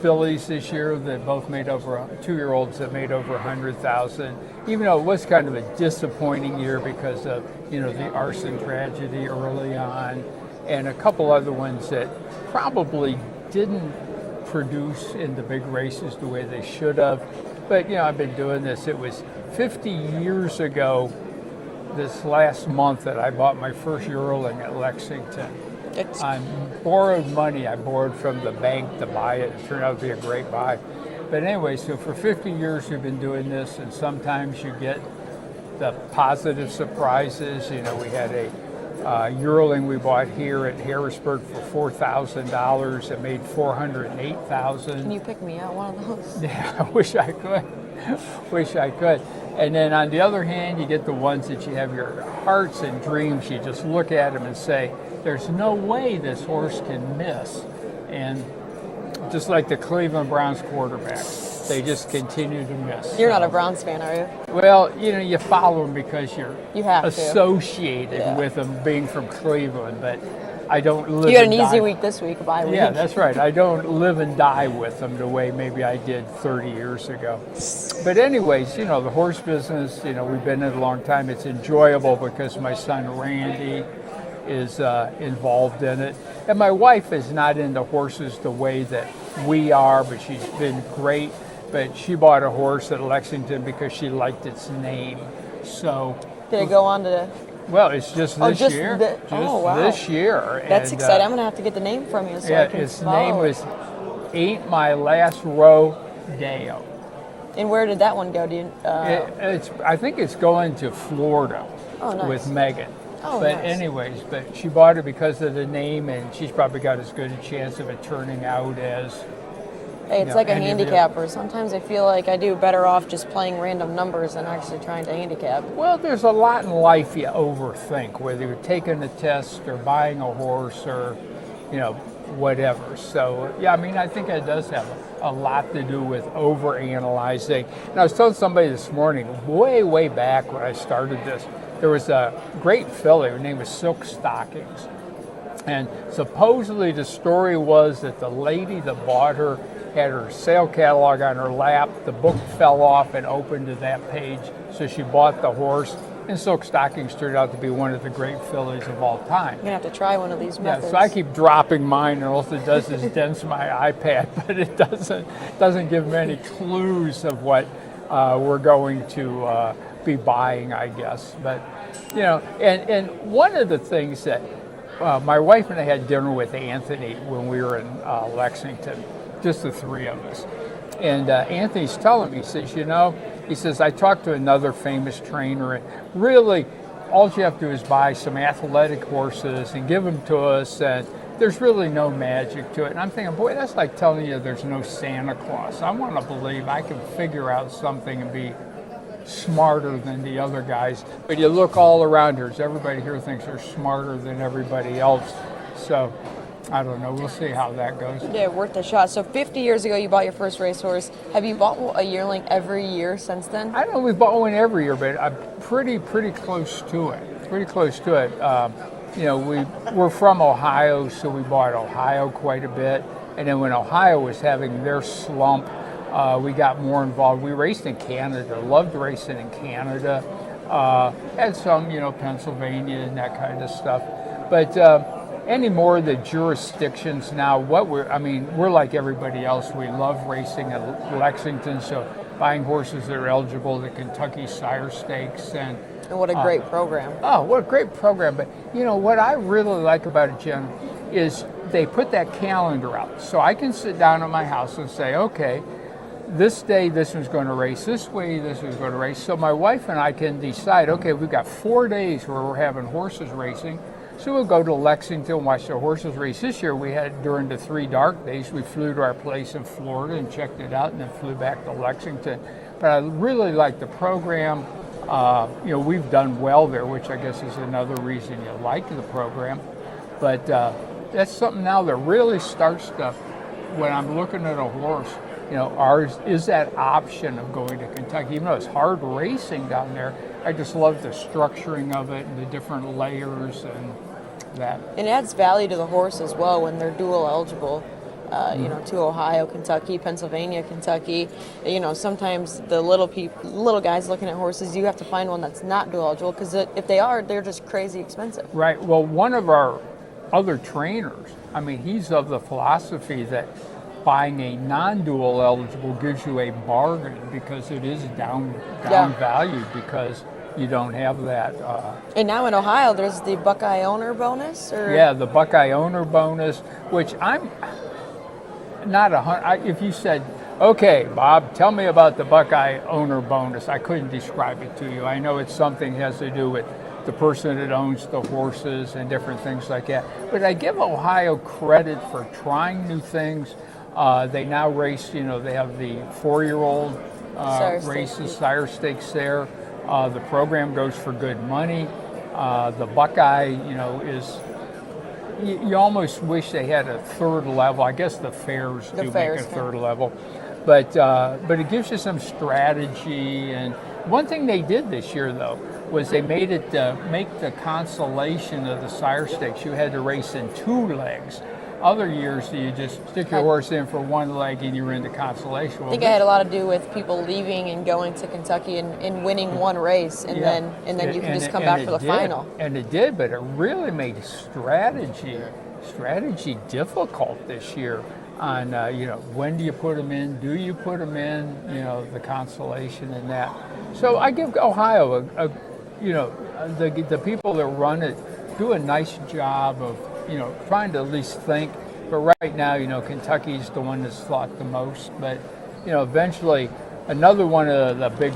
fillies this year that both made over 2-year-olds that made over 100,000. Even though it was kind of a disappointing year because of the arson tragedy early on, and a couple other ones that probably didn't produce in the big races the way they should have. But I've been doing this. It was 50 years ago this last month that I bought my first yearling at Lexington. On borrowed money, I borrowed from the bank to buy it. It turned out to be a great buy. But anyway, so for 50 years we've been doing this, and sometimes you get the positive surprises. We had a yearling we bought here at Harrisburg for $4,000. It made $408,000. Can you pick me out one of those? Yeah, I wish I could. Wish I could. And then on the other hand, you get the ones that you have your hearts and dreams. You just look at them and say, there's no way this horse can miss. And just like the Cleveland Browns quarterbacks, they just continue to miss. You're not a Browns fan, are you? Well, you follow them because you have to. associated with them being from Cleveland, but I don't live. You had an and easy die. week this week, bye week. Yeah, that's right. I don't live and die with them the way maybe I did 30 years ago. But anyways, the horse business, we've been in it a long time. It's enjoyable because my son Randy is involved in it. And my wife is not into horses the way that we are, but she's been great. But she bought a horse at Lexington because she liked its name. So Did it go on to? well, it's just this year. wow. This year. That's And, exciting. I'm gonna have to get the name from you so I can its follow name it. was Ain't My Last Rodeo. And where did that one go? Do you? I think it's going to Florida with Megan. Oh, but nice. anyways, but she bought it because of the name, and she's probably got as good a chance of it turning out as. Hey, it's like a any of the- handicapper. Sometimes I feel like I do better off just playing random numbers than actually trying to handicap. Well, there's a lot in life you overthink, whether you're taking a test or buying a horse or, whatever. So, yeah, I think it does have a lot to do with overanalyzing. And I was telling somebody this morning, way back when I started this, there was a great filly. Her name was Silk Stockings. And supposedly the story was that the lady that bought her had her sale catalog on her lap. The book fell off and opened to that page, so she bought the horse. And Silk Stockings turned out to be one of the great fillies of all time. I'm gonna have to try one of these methods. Yeah, so I keep dropping mine, and all it does is dents my iPad, but it doesn't give many clues of what we're going to be buying, I guess. But and one of the things that my wife and I had dinner with Anthony when we were in Lexington, just the three of us. And Anthony's telling me, he says, I talked to another famous trainer, and really all you have to do is buy some athletic horses and give them to us, and there's really no magic to it. And I'm thinking, boy, that's like telling you there's no Santa Claus. I want to believe I can figure out something and be smarter than the other guys. But you look all around here, everybody here thinks they're smarter than everybody else. So I don't know. We'll see how that goes. Yeah, worth a shot. So 50 years ago, you bought your first racehorse. Have you bought a yearling every year since then? I don't know. We've bought one every year, but I'm pretty close to it. Pretty close to it. We're from Ohio, so we bought Ohio quite a bit. And then when Ohio was having their slump, we got more involved. We raced in Canada. Loved racing in Canada. Had some, Pennsylvania and that kind of stuff. But any more of the jurisdictions now, we're like everybody else. We love racing at Lexington, so buying horses that are eligible to Kentucky Sire Stakes, and And what a great program. Oh, what a great program. But, you know, what I really like about it, Jen, is they put that calendar out. So I can sit down at my house and say, okay, this day this one's going to race this way, this one's going to race. So my wife and I can decide, okay, we've got 4 days where we're having horses racing. So we'll go to Lexington, watch the horses race. This year we had, during the 3 dark days, we flew to our place in Florida and checked it out and then flew back to Lexington. But I really like the program. You know, we've done well there, which I guess is another reason you like the program. But that's something now that really starts to, when I'm looking at a horse, you know, ours is that option of going to Kentucky. Even though it's hard racing down there, I just love the structuring of it and the different layers and that. It adds value to the horse as well when they're dual eligible. You know, to Ohio, Kentucky, Pennsylvania, Kentucky. You know, sometimes the little guys looking at horses, you have to find one that's not dual eligible because if they are, they're just crazy expensive. Right. Well, one of our other trainers, I mean, he's of the philosophy that buying a non-dual eligible gives you a bargain because it is down valued because you don't have that. And now in Ohio, there's the Buckeye owner bonus. Yeah, the Buckeye owner bonus, which I'm not if you said, okay, Bob, tell me about the Buckeye owner bonus, I couldn't describe it to you. I know it's something that has to do with the person that owns the horses and different things like that. But I give Ohio credit for trying new things. They now race, you know, they have the 4-year-old races, sire stakes there. The program goes for good money. The Buckeye, you know, is, you almost wish they had a third level. I guess the fairs do make a third level. But it gives you some strategy. And one thing they did this year, though, was they made it make the consolation of the sire stakes. You had to race in 2 legs. Other years, you just stick your horse in for 1 leg and you're into consolation. I think it had a lot to do with people leaving and going to Kentucky and winning 1 race, and then you can just come back for the final. And it did, but it really made strategy difficult this year. On you know, when do you put them in? Do you put them in? You know, the consolation and that. So I give Ohio you know, the people that run it do a nice job of, you know, trying to at least think. But right now, you know, Kentucky's the one that's thought the most. But, you know, eventually another one of the big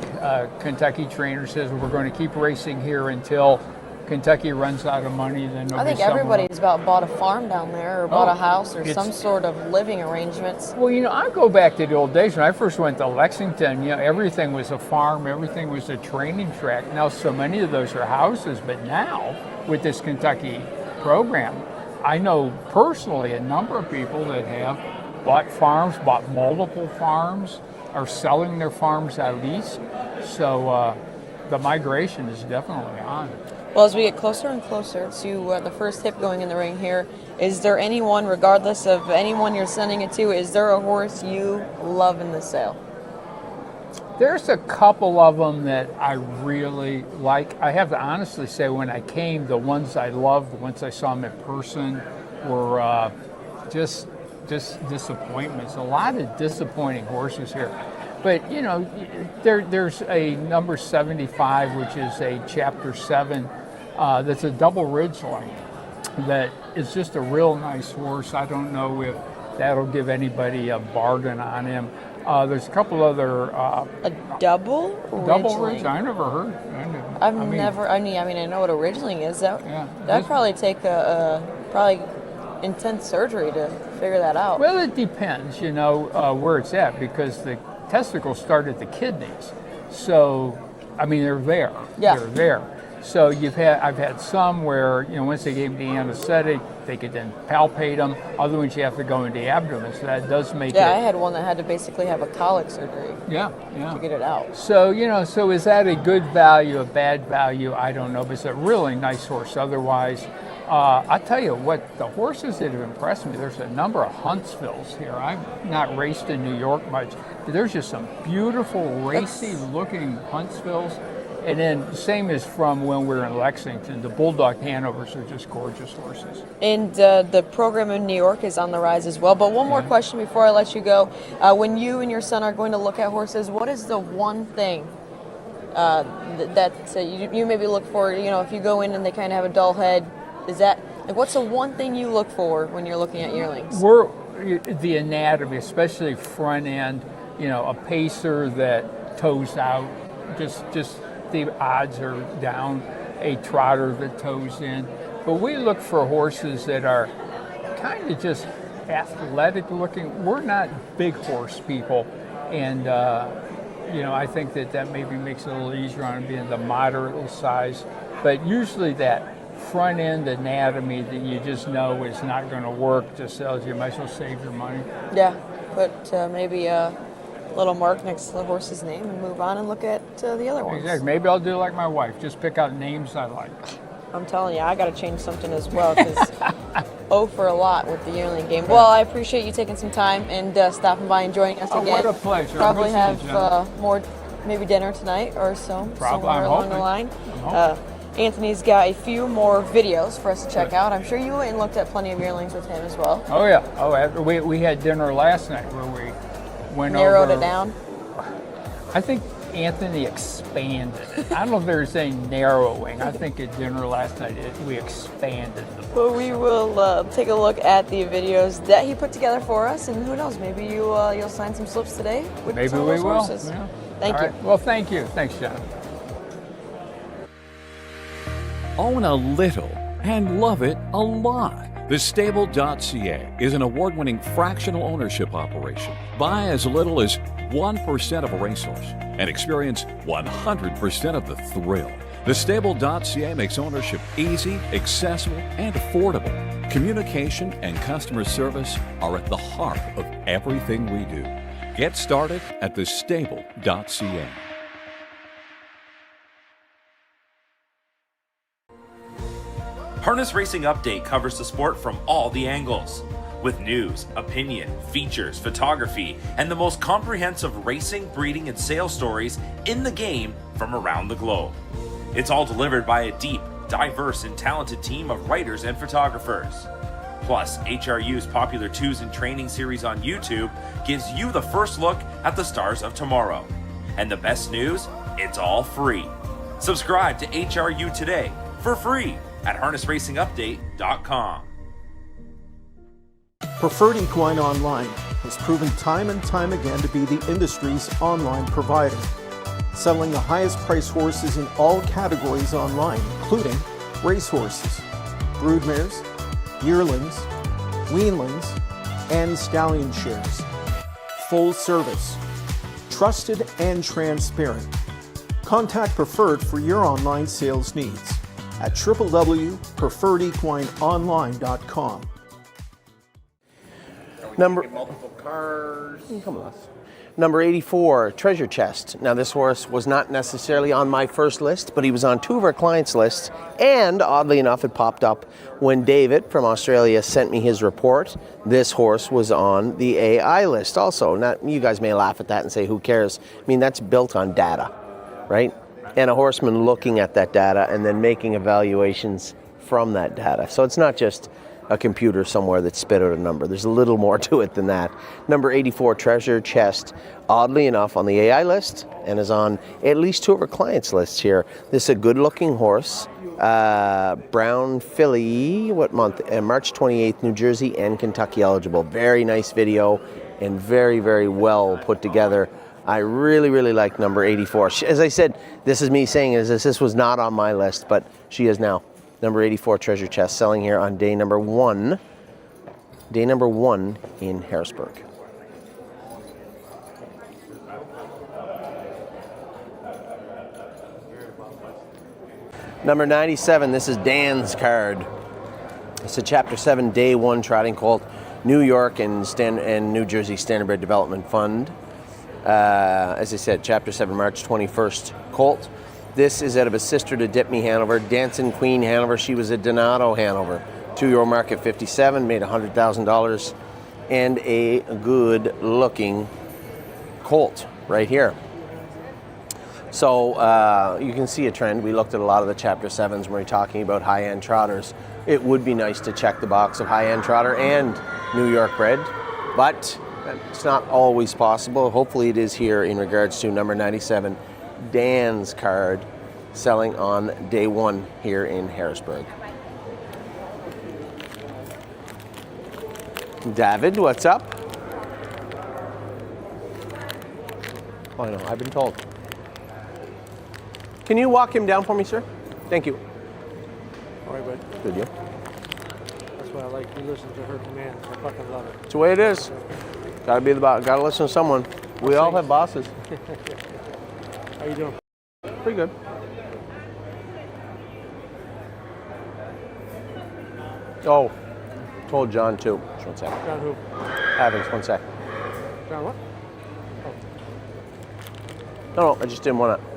Kentucky trainers says, we're going to keep racing here until Kentucky runs out of money. Then I think everybody's about bought a farm down there or bought a house or some sort of living arrangements. Well, you know, I go back to the old days when I first went to Lexington. You know, everything was a farm, everything was a training track. Now so many of those are houses, but now with this Kentucky program, I know personally a number of people that have bought farms, bought multiple farms, are selling their farms at least. So the migration is definitely on. Well, as we get closer and closer to the first hip going in the ring here, is there anyone, regardless of anyone you're sending it to, is there a horse you love in the sale? There's a couple of them that I really like. I have to honestly say, when I came, the ones I loved, once I saw them in person, were just disappointments. A lot of disappointing horses here. But, you know, there's a number 75, which is a Chapter 7, that's a double ridgeline that is just a real nice horse. I don't know if that'll give anybody a bargain on him. There's a couple other... a double ridgeline? Double ridgeline? I never heard. I know what a ridgeling is. That'd probably take probably intense surgery to figure that out. Well, it depends, you know, where it's at, because the testicles start at the kidneys. So, I mean, they're there. Yeah. They're there. So I've had some where, you know, once they gave me the anesthetic, they could then palpate them. Other ones you have to go into the abdomen, so that does make it. Yeah, I had one that had to basically have a colic surgery. Yeah. To get it out. So, you know, so is that a good value, a bad value? I don't know, but it's a really nice horse otherwise. I'll tell you what, the horses that have impressed me, there's a number of Huntsvilles here. I've not raced in New York much, but there's just some beautiful, racy-looking Huntsvilles. And then same as from when we were in Lexington, the Bulldog Hanovers are just gorgeous horses. And the program in New York is on the rise as well. But one more question before I let you go. When you and your son are going to look at horses, what is the one thing that you maybe look for? If you go in and they kind of have a dull head, is that like what's the one thing you look for when you're looking at yearlings? The anatomy, especially front end. A pacer that toes out, just the odds are down. A trotter that toes in, but we look for horses that are kind of just athletic looking. We're not big horse people, and I think that maybe makes it a little easier on being the moderate size. But usually that front end anatomy that you just know is not going to work just tells you might as well save your money. Yeah, put maybe a little mark next to the horse's name and move on and look at the other ones. Exactly. Maybe I'll do like my wife, just pick out names I like. I'm telling you, I got to change something as well because for a lot with the yearling game. Well, I appreciate you taking some time and stopping by and joining us again. What a pleasure. Probably have more, maybe dinner tonight or so, somewhere along the line. Anthony's got a few more videos for us to check out. I'm sure you went and looked at plenty of yearlings with him as well. Oh yeah. We had dinner last night where we went narrowed it down. I think Anthony expanded. I don't know if there's any narrowing. I think at dinner last night we expanded the book. Well, we will take a look at the videos that he put together for us, and who knows, maybe you'll sign some slips today with maybe some of we those will. horses. Yeah. Thank you. Right. Well, thank you. Thanks, John. Own a little and love it a lot. TheStable.ca is an award-winning fractional ownership operation. Buy as little as 1% of a racehorse and experience 100% of the thrill. TheStable.ca makes ownership easy, accessible, and affordable. Communication and customer service are at the heart of everything we do. Get started at TheStable.ca. Harness Racing Update covers the sport from all the angles, with news, opinion, features, photography, and the most comprehensive racing, breeding, and sales stories in the game from around the globe. It's all delivered by a deep, diverse, and talented team of writers and photographers. Plus, HRU's popular Twos and Training series on YouTube gives you the first look at the stars of tomorrow. And the best news? It's all free. Subscribe to HRU today for free at harnessracingupdate.com. Preferred Equine Online has proven time and time again to be the industry's online provider, selling the highest price horses in all categories online, including racehorses, broodmares, yearlings, weanlings, and stallion shares. Full service, trusted and transparent. Contact Preferred for your online sales needs at www.preferredequineonline.com. Multiple cars. Come with us. Number 84, Treasure Chest. Now, this horse was not necessarily on my first list, but he was on two of our clients' lists, and oddly enough, it popped up when David from Australia sent me his report. This horse was on the AI list also. Now, you guys may laugh at that and say, who cares? I mean, that's built on data, right? And a horseman looking at that data and then making evaluations from that data. So it's not just a computer somewhere that spit out a number. There's a little more to it than that. Number 84, Treasure Chest, oddly enough, on the AI list and is on at least two of our clients' lists here. This is a good-looking horse, brown filly, what month? March 28th, New Jersey and Kentucky eligible. Very nice video and very, very well put together. I really, really like number 84. As I said, this is me saying this was not on my list, but she is now. Number 84, Treasure Chest, selling here on day number one. Day number one in Harrisburg. Number 97, this is Dan's card. It's a Chapter 7 Day 1 trotting colt, New York and New Jersey Standardbred Development Fund. As I said, Chapter 7, March 21st colt. This is out of a sister to Dipme Hanover, Dancing Queen Hanover. She was a Donato Hanover. 2-year-old market 57, made $100,000, and a good-looking colt right here. So you can see a trend. We looked at a lot of the Chapter 7s when we were talking about high-end trotters. It would be nice to check the box of high-end trotter and New York bred, but it's not always possible. Hopefully it is here in regards to number 97, Dan's card selling on day one here in Harrisburg. David, what's up? Oh, I know, I've been told. Can you walk him down for me, sir? Thank you. All right, bud. Good, you? That's why I like you listen to her commands. I fucking love it. It's the way it is. Gotta listen to someone. We all have bosses. How you doing? Pretty good. Oh, told John too. Just 1 sec. John who? Evans, 1 sec. John what? No, I just didn't want to.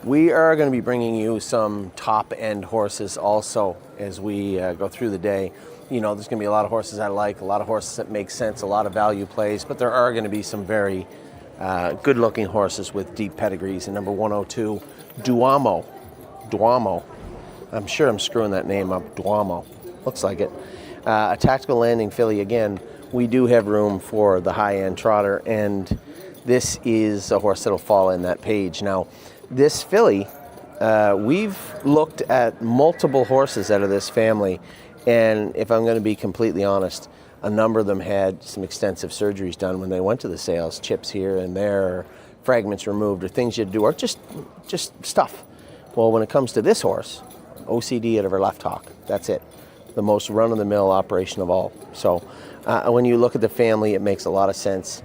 We are going to be bringing you some top-end horses also as we go through the day. You know, there's going to be a lot of horses I like, a lot of horses that make sense, a lot of value plays, but there are going to be some very good-looking horses with deep pedigrees. And number 102, Duomo. I'm sure I'm screwing that name up. Duomo. Looks like it. A tactical landing filly. Again, we do have room for the high-end trotter, and this is a horse that'll fall in that page. Now, this filly, we've looked at multiple horses out of this family, and if I'm going to be completely honest, a number of them had some extensive surgeries done when they went to the sales, chips here and there, or fragments removed, or things you had to do, or just stuff. Well, when it comes to this horse, OCD out of her left hock. That's it. The most run-of-the-mill operation of all. So when you look at the family, it makes a lot of sense.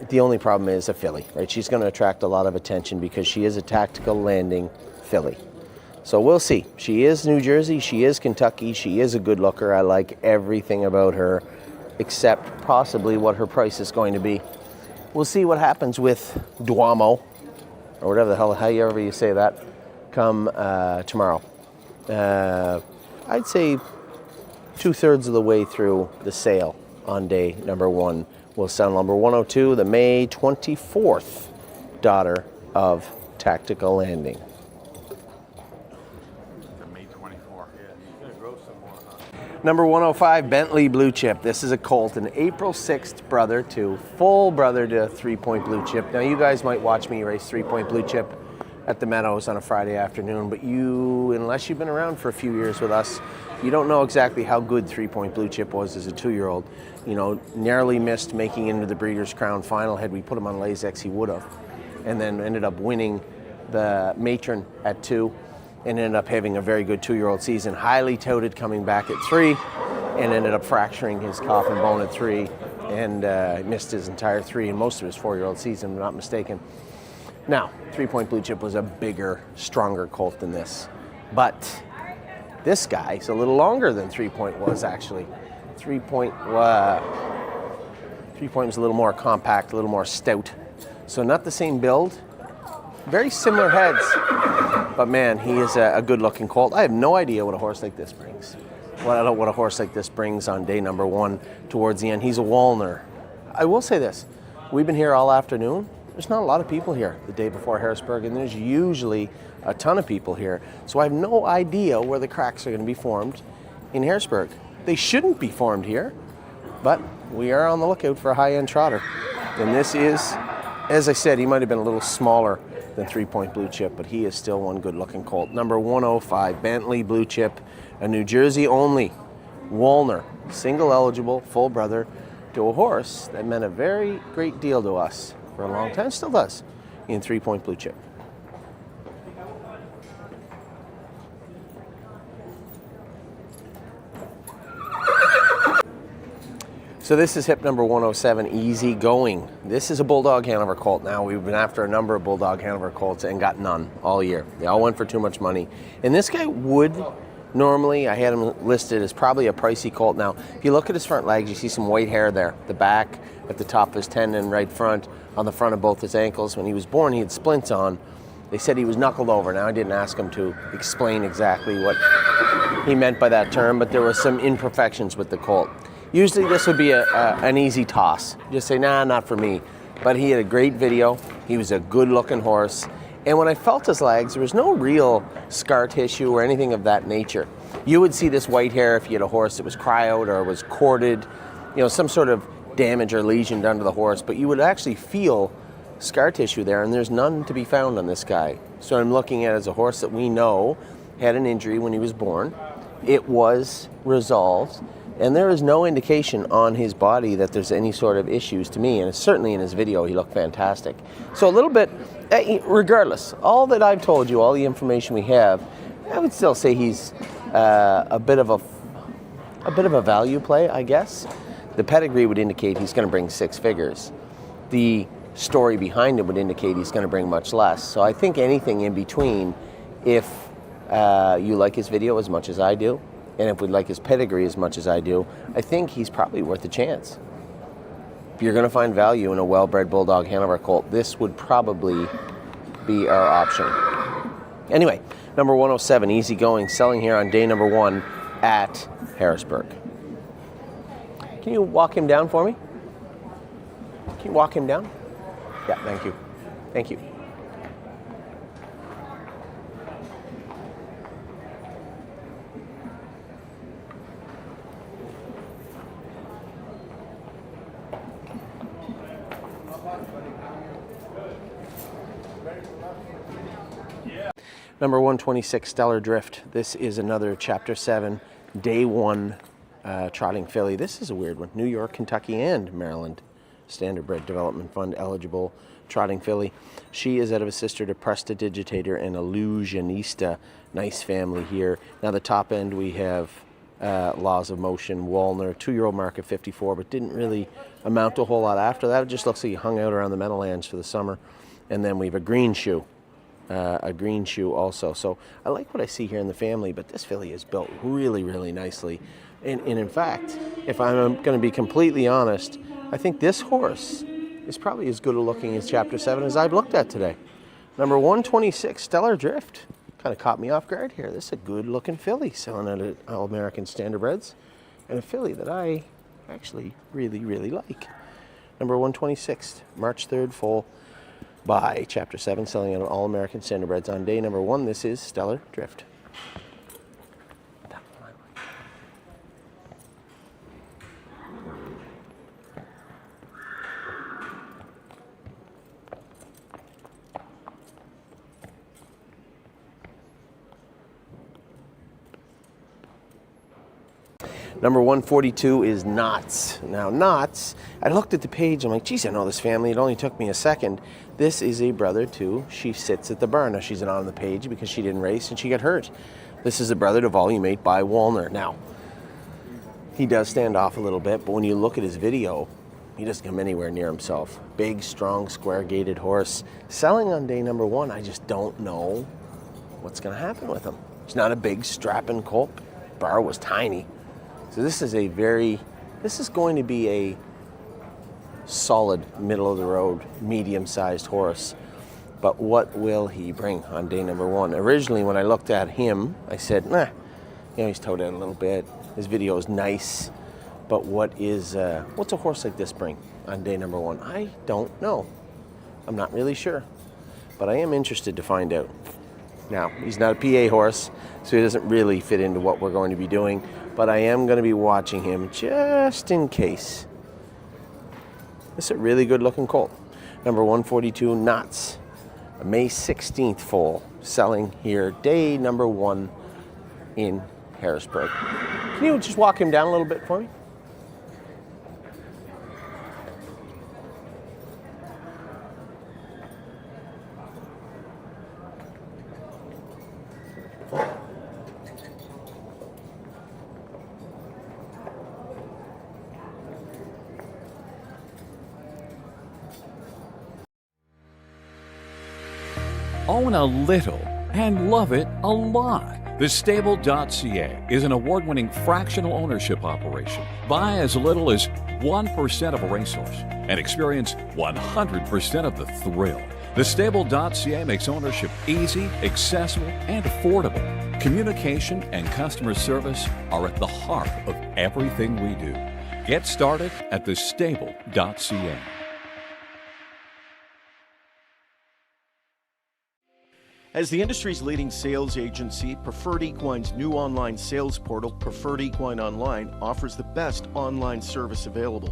The only problem is a filly, right? She's going to attract a lot of attention because she is a tactical landing filly. So we'll see. She is New Jersey. She is Kentucky. She is a good looker. I like everything about her, except possibly what her price is going to be. We'll see what happens with Duomo, or whatever the hell, however you say that, come tomorrow. I'd say 2/3 of the way through the sale on day number one. We'll sell number 102, the May 24th daughter of Tactical Landing. The May 24. Yeah, he's gonna grow some more, huh? Number 105, Bentley Blue Chip. This is a colt, an April 6th brother to 3 Point Blue Chip. Now, you guys might watch me race 3 Point Blue Chip at the Meadows on a Friday afternoon, but unless you've been around for a few years with us, you don't know exactly how good 3 Point Blue Chip was as a 2-year-old. You know, narrowly missed making into the Breeders' Crown final. Had we put him on Lasix, he would have. And then ended up winning the Matron at 2 and ended up having a very good 2-year-old season. Highly touted coming back at 3 and ended up fracturing his coffin bone at 3 and missed his entire 3 and most of his 4-year-old season, if I'm not mistaken. Now, 3 Point Blue Chip was a bigger, stronger colt than this. But this guy's a little longer than 3 Point was, actually. 3 Point was a little more compact, a little more stout. So not the same build. Very similar heads. But man, he is a good-looking colt. I have no idea what a horse like this brings. What a horse like this brings on day number one towards the end. He's a Walner. I will say this. We've been here all afternoon. There's not a lot of people here the day before Harrisburg, and there's usually a ton of people here. So I have no idea where the cracks are going to be formed in Harrisburg. They shouldn't be formed here, but we are on the lookout for a high-end trotter. And this is, as I said, he might have been a little smaller than 3 Point Blue Chip, but he is still one good-looking colt. Number 105, Bentley Blue Chip, a New Jersey only Walner, single eligible, full brother to a horse that meant a very great deal to us for a long time, still does, in 3 Point Blue Chip. So this is hip number 107, Easy Going. This is a Bulldog Hanover colt. Now, we've been after a number of Bulldog Hanover colts and got none all year. They all went for too much money. And this guy would normally, I had him listed as probably a pricey colt. Now, if you look at his front legs, you see some white hair there. The back, at the top of his tendon, right front, on the front of both his ankles. When he was born, he had splints on. They said he was knuckled over. Now, I didn't ask him to explain exactly what he meant by that term, but there were some imperfections with the colt. Usually this would be an easy toss. Just say, nah, not for me. But he had a great video. He was a good-looking horse. And when I felt his legs, there was no real scar tissue or anything of that nature. You would see this white hair if you had a horse that was cryoed or was corded, some sort of damage or lesion done to the horse, but you would actually feel scar tissue there, and there's none to be found on this guy. So I'm looking at it as a horse that we know had an injury when he was born. It was resolved, and there is no indication on his body that there's any sort of issues to me, and certainly in his video he looked fantastic. So a little bit, regardless, all that I've told you, all the information we have, I would still say he's a bit of a value play, I guess. The pedigree would indicate he's going to bring 6 figures. The story behind it would indicate he's going to bring much less. So I think anything in between, if you like his video as much as I do, and if we like his pedigree as much as I do, I think he's probably worth a chance. If you're going to find value in a well-bred Bulldog Hanover colt, this would probably be our option. Anyway, number 107, easy going, selling here on day number 1 at Harrisburg. Can you walk him down for me? Can you walk him down? Yeah, thank you. Thank you. Number 126, Stellar Drift. This is another Chapter 7, Day 1 trotting filly. This is a weird one. New York, Kentucky, and Maryland Standardbred Development Fund eligible trotting filly. She is out of a sister to Prestidigitator and Illusionista. Nice family here. Now the top end we have Laws of Motion, Walner, 2-year-old market 54, but didn't really amount to a whole lot after that. It just looks like he hung out around the Meadowlands for the summer. And then we have a green shoe. Also. So I like what I see here in the family, but this filly is built really, really nicely. And in fact, if I'm going to be completely honest, I think this horse is probably as good a looking as Chapter 7 as I've looked at today. Number 126, Stellar Drift. Kind of caught me off guard here. This is a good looking filly selling at All-American Standardbreds, and a filly that I actually really, really like. Number 126, March 3rd, foal by Chapter 7, selling at All-American Standardbreds on day number 1. This is Stellar Drift. Number 142 is Knots. Now Knots, I looked at the page, I'm like, geez, I know this family, it only took me a second. This is a brother to She Sits at the Barn. Now she's not on the page because she didn't race and she got hurt. This is a brother to Volume 8 by Walner. Now, he does stand off a little bit, but when you look at his video, he doesn't come anywhere near himself. Big, strong, square-gated horse. Selling on day number 1, I just don't know what's gonna happen with him. He's not a big, strapping colt. Bar was tiny. So this is going to be a solid, middle-of-the-road, medium-sized horse. But what will he bring on day number 1? Originally, when I looked at him, I said, nah, he's toed out a little bit. His video is nice. But what's a horse like this bring on day number 1? I don't know. I'm not really sure. But I am interested to find out. Now, he's not a PA horse, so he doesn't really fit into what we're going to be doing. But I am going to be watching him just in case. This is a really good looking colt. Number 142, Knots. A May 16th foal, selling here day number 1 in Harrisburg. Can you just walk him down a little bit for me? Own a little and love it a lot. TheStable.ca is an award-winning fractional ownership operation. Buy as little as 1% of a racehorse and experience 100% of the thrill. TheStable.ca makes ownership easy, accessible, and affordable. Communication and customer service are at the heart of everything we do. Get started at TheStable.ca. As the industry's leading sales agency, Preferred Equine's new online sales portal, Preferred Equine Online, offers the best online service available.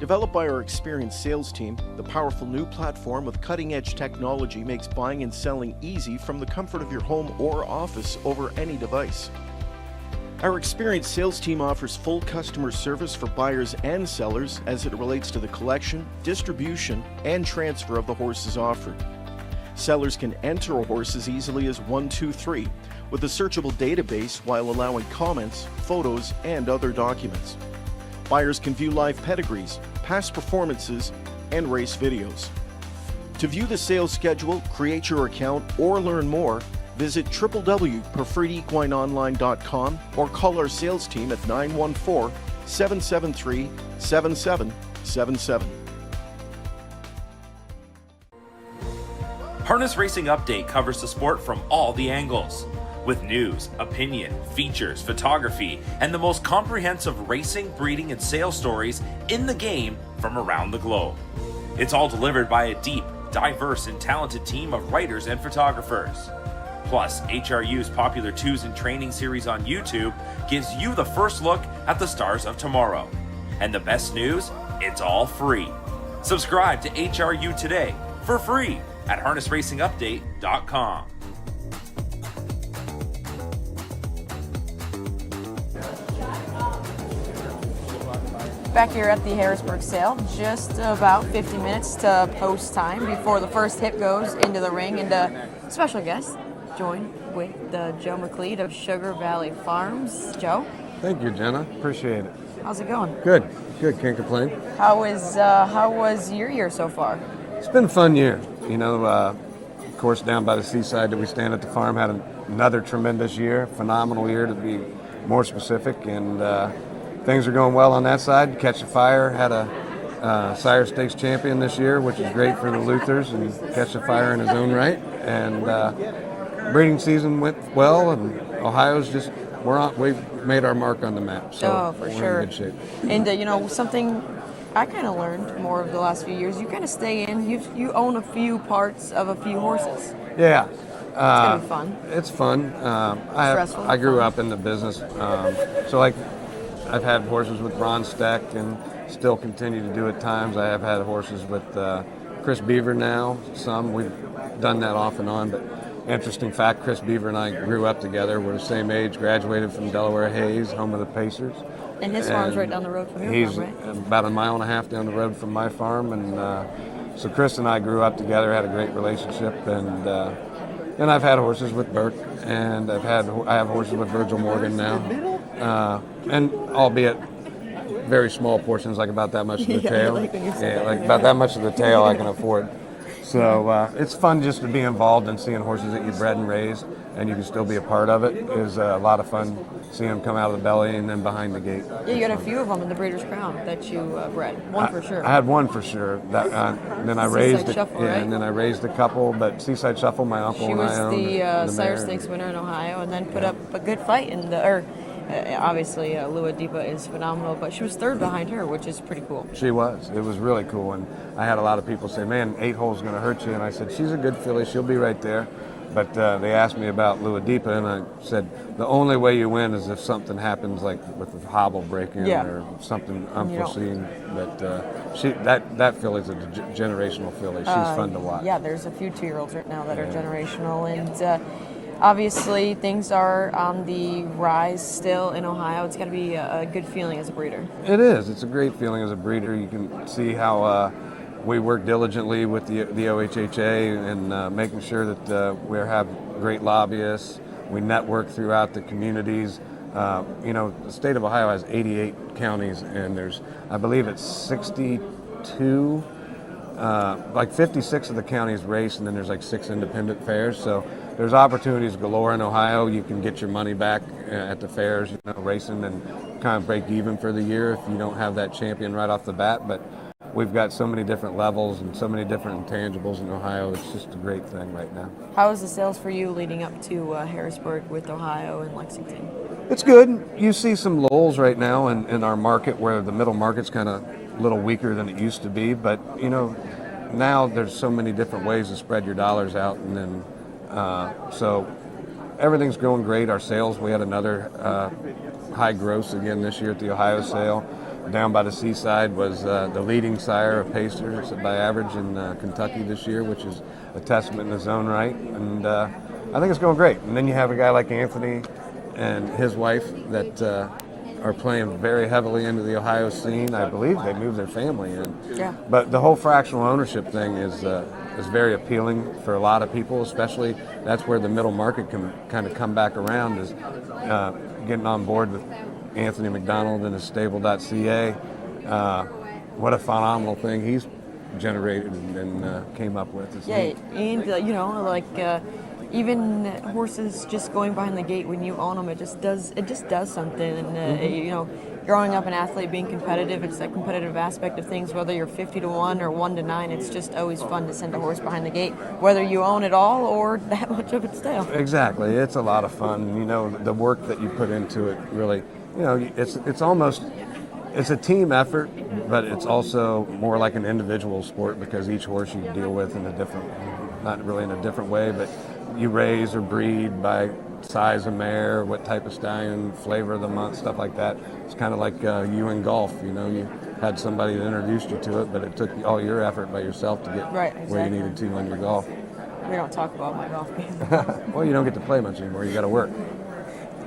Developed by our experienced sales team, the powerful new platform with cutting-edge technology makes buying and selling easy from the comfort of your home or office over any device. Our experienced sales team offers full customer service for buyers and sellers as it relates to the collection, distribution, and transfer of the horses offered. Sellers can enter a horse as easily as 1, 2, 3 with a searchable database while allowing comments, photos, and other documents. Buyers can view live pedigrees, past performances, and race videos. To view the sales schedule, create your account, or learn more, visit www.preferredequineonline.com or call our sales team at 914-773-7777. Harness Racing Update covers the sport from all the angles, with news, opinion, features, photography, and the most comprehensive racing, breeding, and sales stories in the game from around the globe. It's all delivered by a deep, diverse, and talented team of writers and photographers. Plus, HRU's popular Twos and Training series on YouTube gives you the first look at the stars of tomorrow. And the best news? It's all free. Subscribe to HRU today for free at harnessracingupdate.com. Back here at the Harrisburg sale, just about 50 minutes to post time before the first hip goes into the ring, and a special guest joined with Joe McLeod of Sugar Valley Farms. Joe? Thank you, Jenna. Appreciate it. How's it going? Good. Can't complain. How was your year so far? It's been a fun year. You know, of course, down by the seaside that we stand at the farm had another tremendous year, phenomenal year to be more specific, and things are going well on that side. Catch a Fire had a Sire Stakes champion this year, which is great for the Luthers, and Catch a Fire in his own right. And breeding season went well, and Ohio's just we've made our mark on the map. So for we're sure. in good shape. And something I kind of learned more of the last few years. You kind of stay in. You own a few parts of a few horses. Yeah. It's gonna be fun. It's fun. Stressful, I grew fun. up in the business, so like I've had horses with Ron Steck and still continue to do at times. I have had horses with Chris Beaver now. We've done that off and on, but interesting fact, Chris Beaver and I grew up together. We're the same age, graduated from Delaware Hayes, home of the Pacers. And his farm's right down the road from your farm, right? He's about 1.5 miles down the road from my farm, and so Chris and I grew up together, had a great relationship, and I've had horses with Burke, and I have horses with Virgil Morgan now, and albeit very small portions, like about that much of the tail. Like about that much of the tail I can afford. So it's fun just to be involved in seeing horses that you bred and raised, and you can still be a part of it. It is a lot of fun seeing them come out of the belly and then behind the gate. Yeah, you got a few of them in the Breeders' Crown that you bred. One for sure. I had one for sure. Then I raised Shuffle, yeah, right? and then I raised a couple. But Seaside Shuffle, my uncle She and was I owned the Sire mare. Stakes winner in Ohio, and then put up a good fight in obviously, Lua Deepa is phenomenal, but she was third behind her, which is pretty cool. She was. It was really cool. And I had a lot of people say, man, 8 holes is going to hurt you. And I said, she's a good filly. She'll be right there. But they asked me about Lua Deepa, and I said, the only way you win is if something happens, like with a hobble breaking or something unforeseen. But that filly's a generational filly. She's fun to watch. Yeah, there's a few 2-year-olds right now that are generational, and obviously things are on the rise still in Ohio. It's got to be a good feeling as a breeder. It is. It's a great feeling as a breeder. You can see how we work diligently with the OHHA and making sure that we have great lobbyists. We network throughout the communities. The state of Ohio has 88 counties, and I believe it's 62, like 56 of the counties race, and then there's like 6 independent fairs. So there's opportunities galore in Ohio. You can get your money back at the fairs, racing, and kind of break even for the year if you don't have that champion right off the bat. But we've got so many different levels and so many different intangibles in Ohio. It's just a great thing right now. How is the sales for you leading up to Harrisburg with Ohio and Lexington? It's good. You see some lulls right now in our market where the middle market's kind of a little weaker than it used to be. But, now there's so many different ways to spread your dollars out, and then So everything's going great. Our sales, we had another high gross again this year at the Ohio sale. Down by the seaside was the leading sire of Pacers by average in Kentucky this year, which is a testament in his own right. And I think it's going great. And then you have a guy like Anthony and his wife that are playing very heavily into the Ohio scene. I believe they moved their family in. Yeah. But the whole fractional ownership thing is very appealing for a lot of people, especially that's where the middle market can kind of come back around, is getting on board with Anthony McDonald and TheStable.ca. What a phenomenal thing he's generated and came up with. It's Yeah, neat. and you know, like even horses just going behind the gate when you own them, it just does something. And you know, growing up an athlete, being competitive, it's that competitive aspect of things. Whether you're 50-1 or 1-9, it's just always fun to send a horse behind the gate, whether you own it all or that much of its tail. Exactly, it's a lot of fun. You know, the work that you put into it really, you know, it's almost, it's a team effort, but it's also more like an individual sport because each horse you deal with in a different, not really in a different way, but you raise or breed by size of mare, what type of stallion, flavor of the month, stuff like that. It's kind of like you in golf, you know, you had somebody that introduced you to it, but it took all your effort by yourself to get where you needed to on your golf. We don't talk about my golf game. Well, you don't get to play much anymore, you got to work.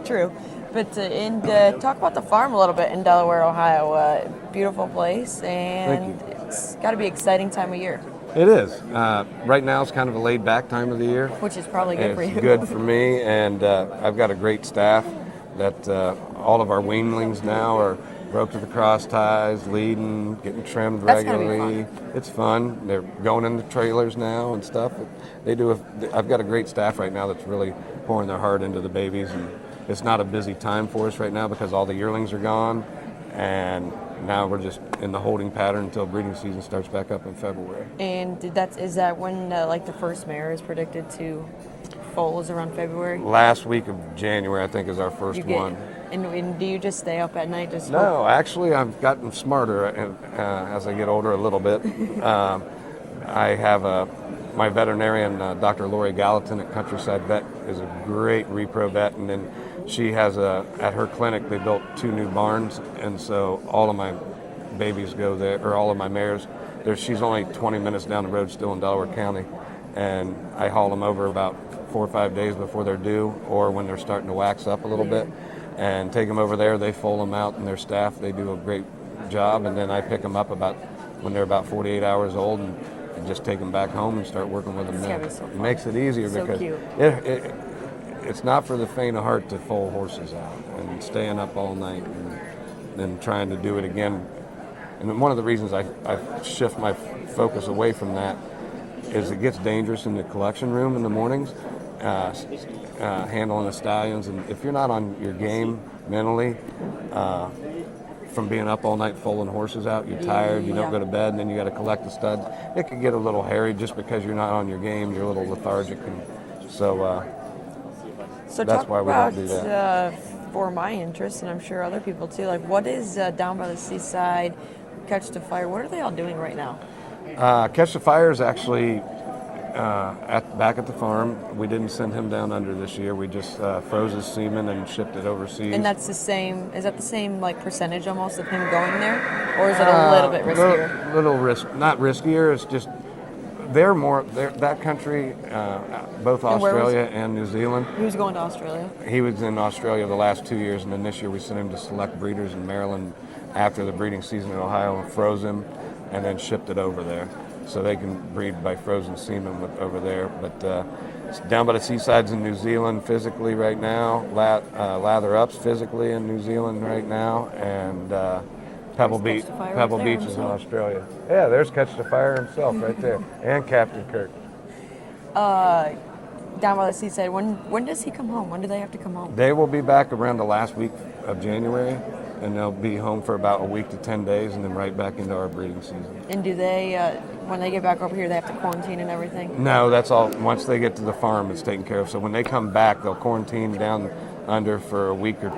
True. But and talk about the farm a little bit in Delaware, Ohio. Beautiful place, and it's got to be an exciting time of year. It is. Right now it's kind of a laid-back time of the year. Which is probably good for you. It's good for me, and I've got a great staff that all of our weanlings now are broke to the cross ties, leading, getting trimmed regularly. It's fun. They're going into trailers now and stuff. I've got a great staff right now that's really pouring their heart into the babies, and it's not a busy time for us right now because all the yearlings are gone, and now we're just in the holding pattern until breeding season starts back up in February. And is that when like the first mare is predicted to foal, is around February? Last week of January, I think, is our first one. And do you just stay up at night just? No, actually, I've gotten smarter as I get older a little bit. I have my veterinarian, Dr. Lori Gallatin at Countryside Vet, is a great repro vet, and then she has at her clinic they built 2 new barns, and so all of my babies go there, or all of my mares. She's only 20 minutes down the road, still in Delaware County, and I haul them over about 4 or 5 days before they're due, or when they're starting to wax up a little bit, and take them over there. They foal them out, and their staff, they do a great job, and then I pick them up when they're about 48 hours old, and just take them back home and start working with them there. It makes it easier because it's not for the faint of heart to foal horses out and staying up all night and then trying to do it again. And one of the reasons I shift my focus away from that is it gets dangerous in the collection room in the mornings, handling the stallions. And if you're not on your game mentally, from being up all night foaling horses out, you're tired, you don't go to bed, and then you got to collect the studs. It can get a little hairy just because you're not on your game, you're a little lethargic. And so that's why we don't do that. For my interest, and I'm sure other people too, like what is down by the seaside, Catch the Fire, what are they all doing right now? Catch the Fire is actually back at the farm. We didn't send him down under this year. We just froze his semen and shipped it overseas. And that's the same, is that the same like percentage almost of him going there? Or is it a little bit riskier? Little risk, not riskier, it's just that country, both Australia and New Zealand. He was going to Australia? He was in Australia the last 2 years, and then this year we sent him to select breeders in Maryland after the breeding season in Ohio, and froze him and then shipped it over there. So they can breed by frozen semen over there. But it's down by the seasides in New Zealand physically right now, Lather Up's physically in New Zealand right now, and Pebble Beach is in Australia. Yeah, there's Catch the Fire himself right there, and Captain Kirk. Down by the seaside, when does he come home? When do they have to come home? They will be back around the last week of January, and they'll be home for about a week to 10 days, and then right back into our breeding season. And do they, when they get back over here, they have to quarantine and everything? No, that's all. Once they get to the farm, it's taken care of. So when they come back, they'll quarantine down under for a week or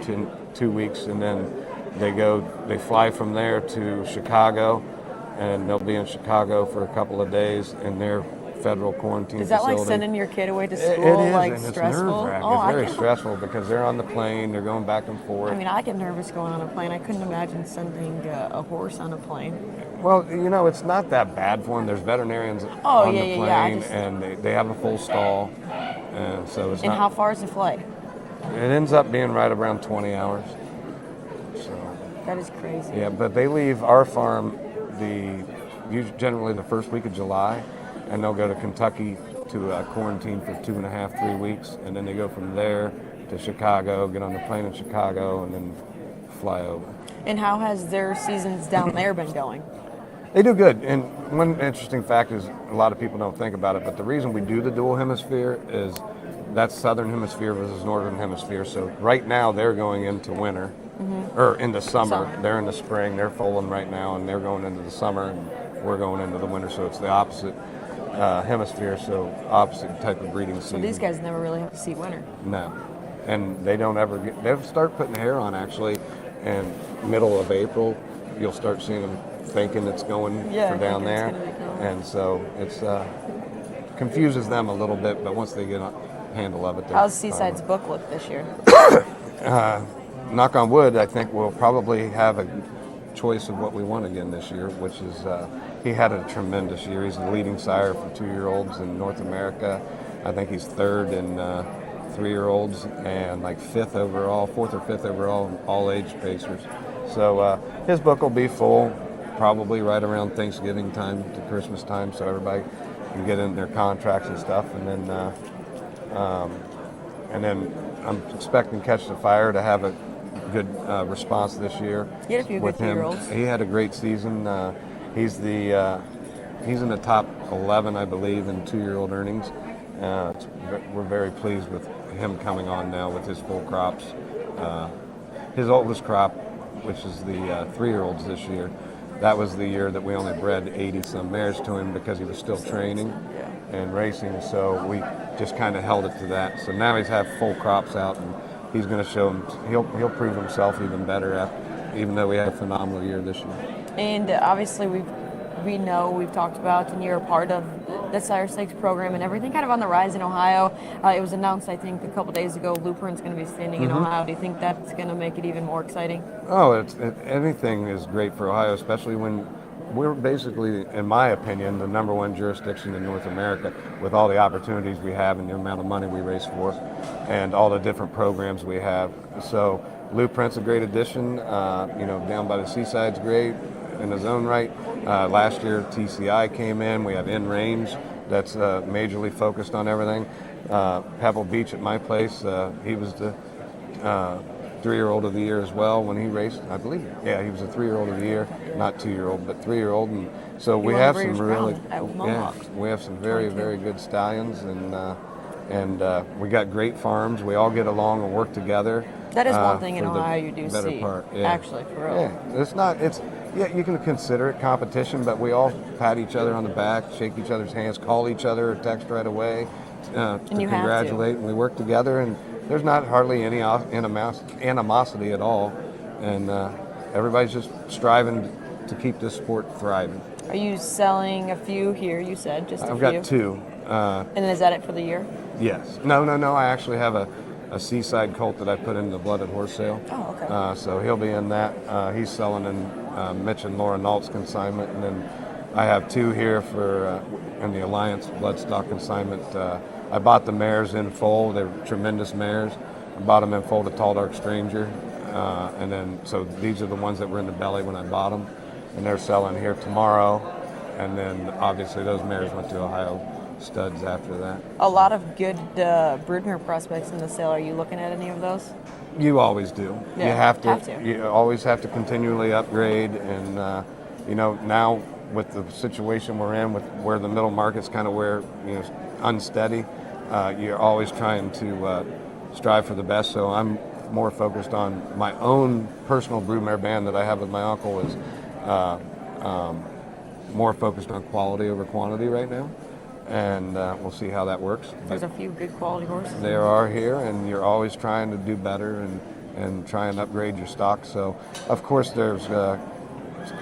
2 weeks, and then they fly from there to Chicago, and they'll be in Chicago for a couple of days, and they're federal quarantine Is that facility. like sending your kid away to It school? is, Like and it's stressful? nerve-wracking. It's very stressful because they're on the plane, they're going back and forth. I mean, I get nervous going on a plane. I couldn't imagine sending a horse on a plane. Well, it's not that bad for them. There's veterinarians Oh, on yeah, the yeah, plane, yeah. and they have a full stall, and so it's And not. how far is the flight? It ends up being right around 20 hours. So. That is crazy. Yeah, but they leave our farm generally the first week of July, and they'll go to Kentucky to quarantine for 2.5, 3 weeks, and then they go from there to Chicago, get on the plane in Chicago, and then fly over. And how has their seasons down there been going? They do good. And one interesting fact is a lot of people don't think about it, but the reason we do the dual hemisphere is that's southern hemisphere versus northern hemisphere. So right now they're going into winter, or into summer. They're in the spring. They're foaling right now, and they're going into the summer, and we're going into the winter. So it's the opposite hemisphere, so opposite type of breeding season. So these guys never really have to see winter. No. And they don't ever they'll start putting hair on actually, and middle of April, you'll start seeing them thinking it's going for down there. And so it's confuses them a little bit, but once they get a handle of it. How's Seaside's book look this year? Knock on wood, I think we'll probably have a choice of what we want again this year, which is he had a tremendous year. He's the leading sire for 2-year-olds in North America. I think he's third in 3-year-olds and like fourth or fifth overall in all age pacers. So his book will be full probably right around Thanksgiving time to Christmas time, so everybody can get in their contracts and stuff. And then I'm expecting Catch the Fire to have a good response this year. He had a few good 2-year-olds. He had a great season. He's in the top 11, I believe, in 2-year-old earnings. We're very pleased with him coming on now with his full crops. His oldest crop, which is the 3-year-olds this year, that was the year that we only bred 80-some mares to him because he was still training and racing. So we just kind of held it to that. So now he's had full crops out, and he's going to show him. He'll prove himself even better, even though we had a phenomenal year this year. And obviously we know, we've talked about, and you're a part of the Sire Stakes program and everything kind of on the rise in Ohio. It was announced, I think, a couple days ago, Luperant's going to be standing in Ohio. Do you think that's going to make it even more exciting? Oh, anything is great for Ohio, especially when we're basically, in my opinion, the number one jurisdiction in North America with all the opportunities we have and the amount of money we raise for and all the different programs we have. So Luperant's a great addition. Down by the Seaside's great in his own right. Last year, TCI came in. We have In Range that's majorly focused on everything. Pebble Beach at my place, he was the 3-year-old of the year as well when he raced, I believe. Yeah, he was a 3-year-old of the year, not 2-year-old, but 3-year-old. And so we have some we have some very, very good stallions, and we got great farms. We all get along and work together. That is one thing in Ohio you do see, actually, for real. Yeah, you can consider it competition, but we all pat each other on the back, shake each other's hands, call each other, text right away to congratulate, and we work together, and there's not hardly any animosity at all, and everybody's just striving to keep this sport thriving. Are you selling a few here, you said, just a few? I've got 2. And is that it for the year? Yes. No, I actually have a Seaside colt that I put in the blooded horse sale. Oh, okay. So he'll be in that. He's selling in Mitch and Laura Nault's consignment, and then I have 2 here for in the Alliance bloodstock consignment. I bought the mares in full. They're tremendous mares. I bought them in full to Tall Dark Stranger, and then so these are the ones that were in the belly when I bought them, and they're selling here tomorrow. And then obviously those mares went to Ohio studs after that. A lot of good broodmare prospects in the sale. Are you looking at any of those? You always do. Yeah, you have to. You always have to continually upgrade, and now with the situation we're in, with where the middle market's kind of where unsteady, you're always trying to strive for the best. So I'm more focused on my own personal broodmare band that I have with my uncle is more focused on quality over quantity right now. And we'll see how that works. There's a few good quality horses. There are here, and you're always trying to do better and try and upgrade your stock. So, of course, there's a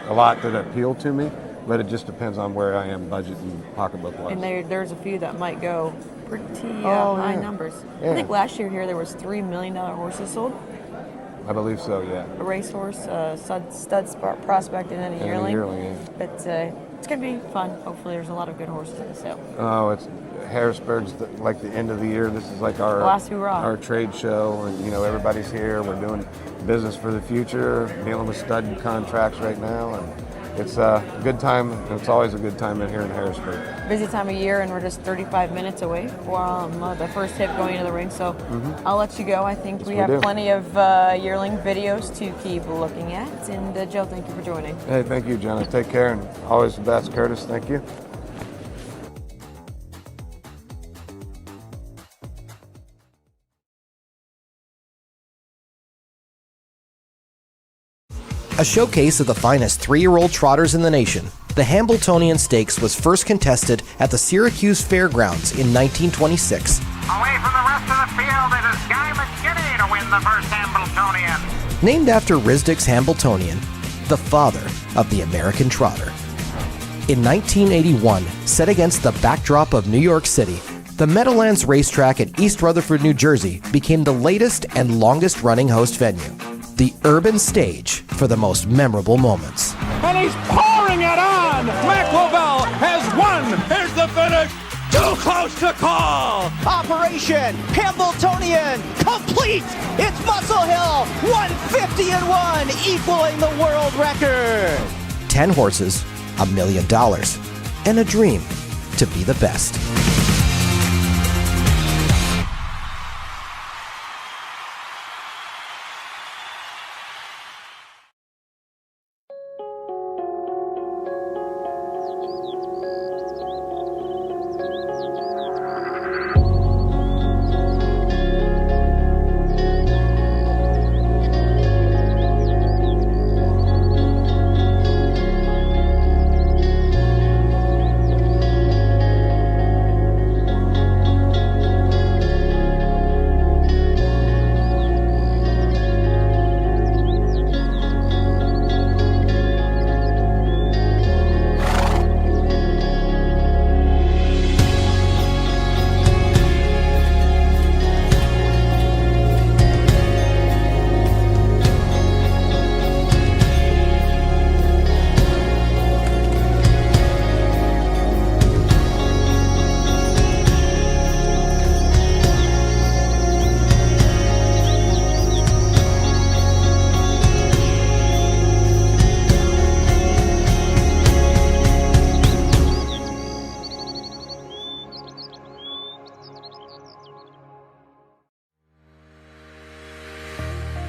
lot that appeal to me, but it just depends on where I am budget and pocketbook wise. And there's a few that might go pretty high numbers. Yeah. I think last year here there was $3 million horses sold. I believe so, yeah. A racehorse, stud prospect, and then a yearling. Yeah. But it's going to be fun. Hopefully there's a lot of good horses in the sale. Oh, it's Harrisburg's like the end of the year. This is like our Last hurrah. our trade show, and everybody's here. We're doing business for the future, dealing with stud contracts right now, and it's a good time. It's always a good time in here in Harrisburg. Busy time of year, and we're just 35 minutes away from the first hip going into the ring. So I'll let you go. I think we have plenty of yearling videos to keep looking at. And Joe, thank you for joining. Hey, thank you, Jenna. Take care, and always the best, Curtis. Thank you. A showcase of the finest 3-year-old trotters in the nation, the Hambletonian Stakes was first contested at the Syracuse Fairgrounds in 1926. Away from the rest of the field, it is Guy McKinney to win the first Hambletonian. Named after Risdik's Hambletonian, the father of the American trotter. In 1981, set against the backdrop of New York City, the Meadowlands Racetrack at East Rutherford, New Jersey became the latest and longest running host venue. The urban stage for the most memorable moments. And he's pouring it on! McLovell has won! Here's the finish! Too close to call! Operation Hambletonian complete! It's Muscle Hill, 150-1, equaling the world record! 10 horses, $1 million, and a dream to be the best.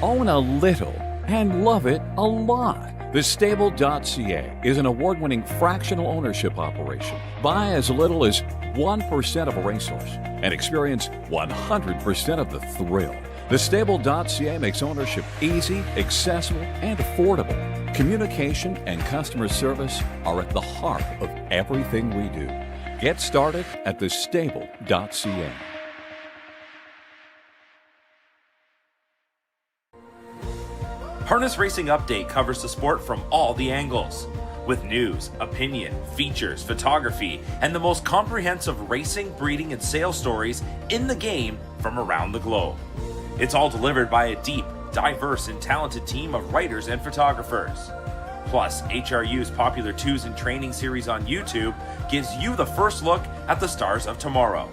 Own a little and love it a lot. TheStable.ca is an award-winning fractional ownership operation. Buy as little as 1% of a racehorse and experience 100% of the thrill. TheStable.ca makes ownership easy, accessible, and affordable. Communication and customer service are at the heart of everything we do. Get started at TheStable.ca. Harness Racing Update covers the sport from all the angles, with news, opinion, features, photography, and the most comprehensive racing, breeding, and sales stories in the game from around the globe. It's all delivered by a deep, diverse, and talented team of writers and photographers. Plus, HRU's popular Twos in Training series on YouTube gives you the first look at the stars of tomorrow.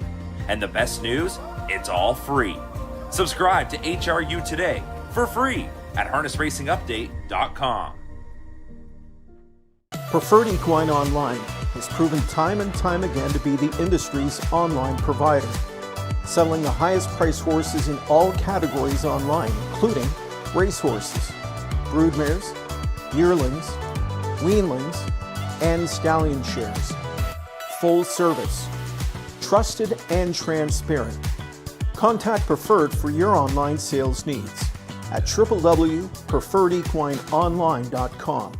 And the best news? It's all free. Subscribe to HRU today for free at harnessracingupdate.com. Preferred Equine Online has proven time and time again to be the industry's online provider, selling the highest priced horses in all categories online, including racehorses, broodmares, yearlings, weanlings, and stallion shares. Full service, trusted and transparent. Contact Preferred for your online sales needs at www.preferredequineonline.com.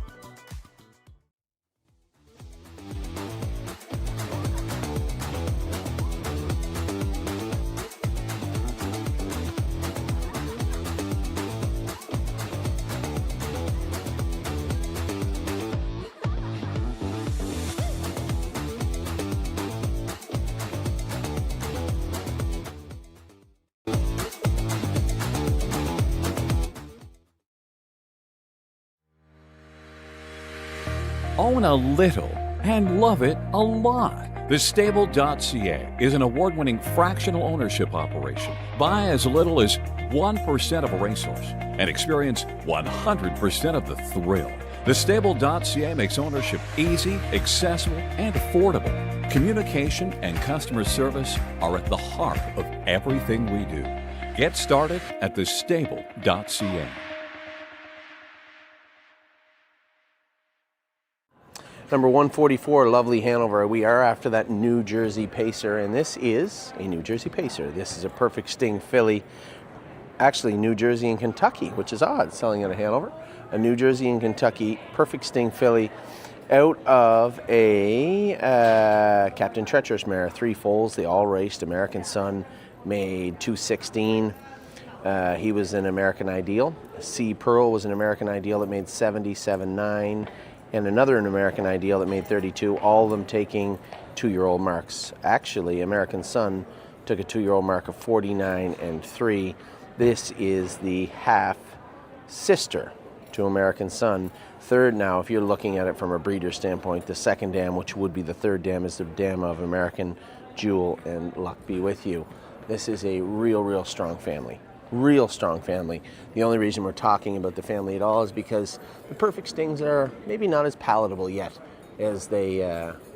Own a little and love it a lot. TheStable.ca is an award-winning fractional ownership operation. Buy as little as 1% of a racehorse and experience 100% of the thrill. TheStable.ca makes ownership easy, accessible, and affordable. Communication and customer service are at the heart of everything we do. Get started at TheStable.ca. Number 144, Lovely Hanover. We are after that New Jersey Pacer, and this is a New Jersey Pacer. This is a Perfect Sting filly. Actually, New Jersey and Kentucky, which is odd, selling out of Hanover. A New Jersey and Kentucky Perfect Sting filly out of a Captain Treacherous mare. 3 foals, they all raced. American Son made 216. He was an American Ideal. Sea Pearl was an American Ideal that made 77.9. And another an American Ideal that made 32, all of them taking 2-year-old marks. Actually, American Son took a 2-year-old mark of 49.3. This is the half sister to American Son. Third now, if you're looking at it from a breeder standpoint, the second dam, which would be the third dam, is the dam of American Jewel and Luck Be With You. This is a real strong family. Real strong family. The only reason we're talking about the family at all is because the Perfect Stings are maybe not as palatable yet as they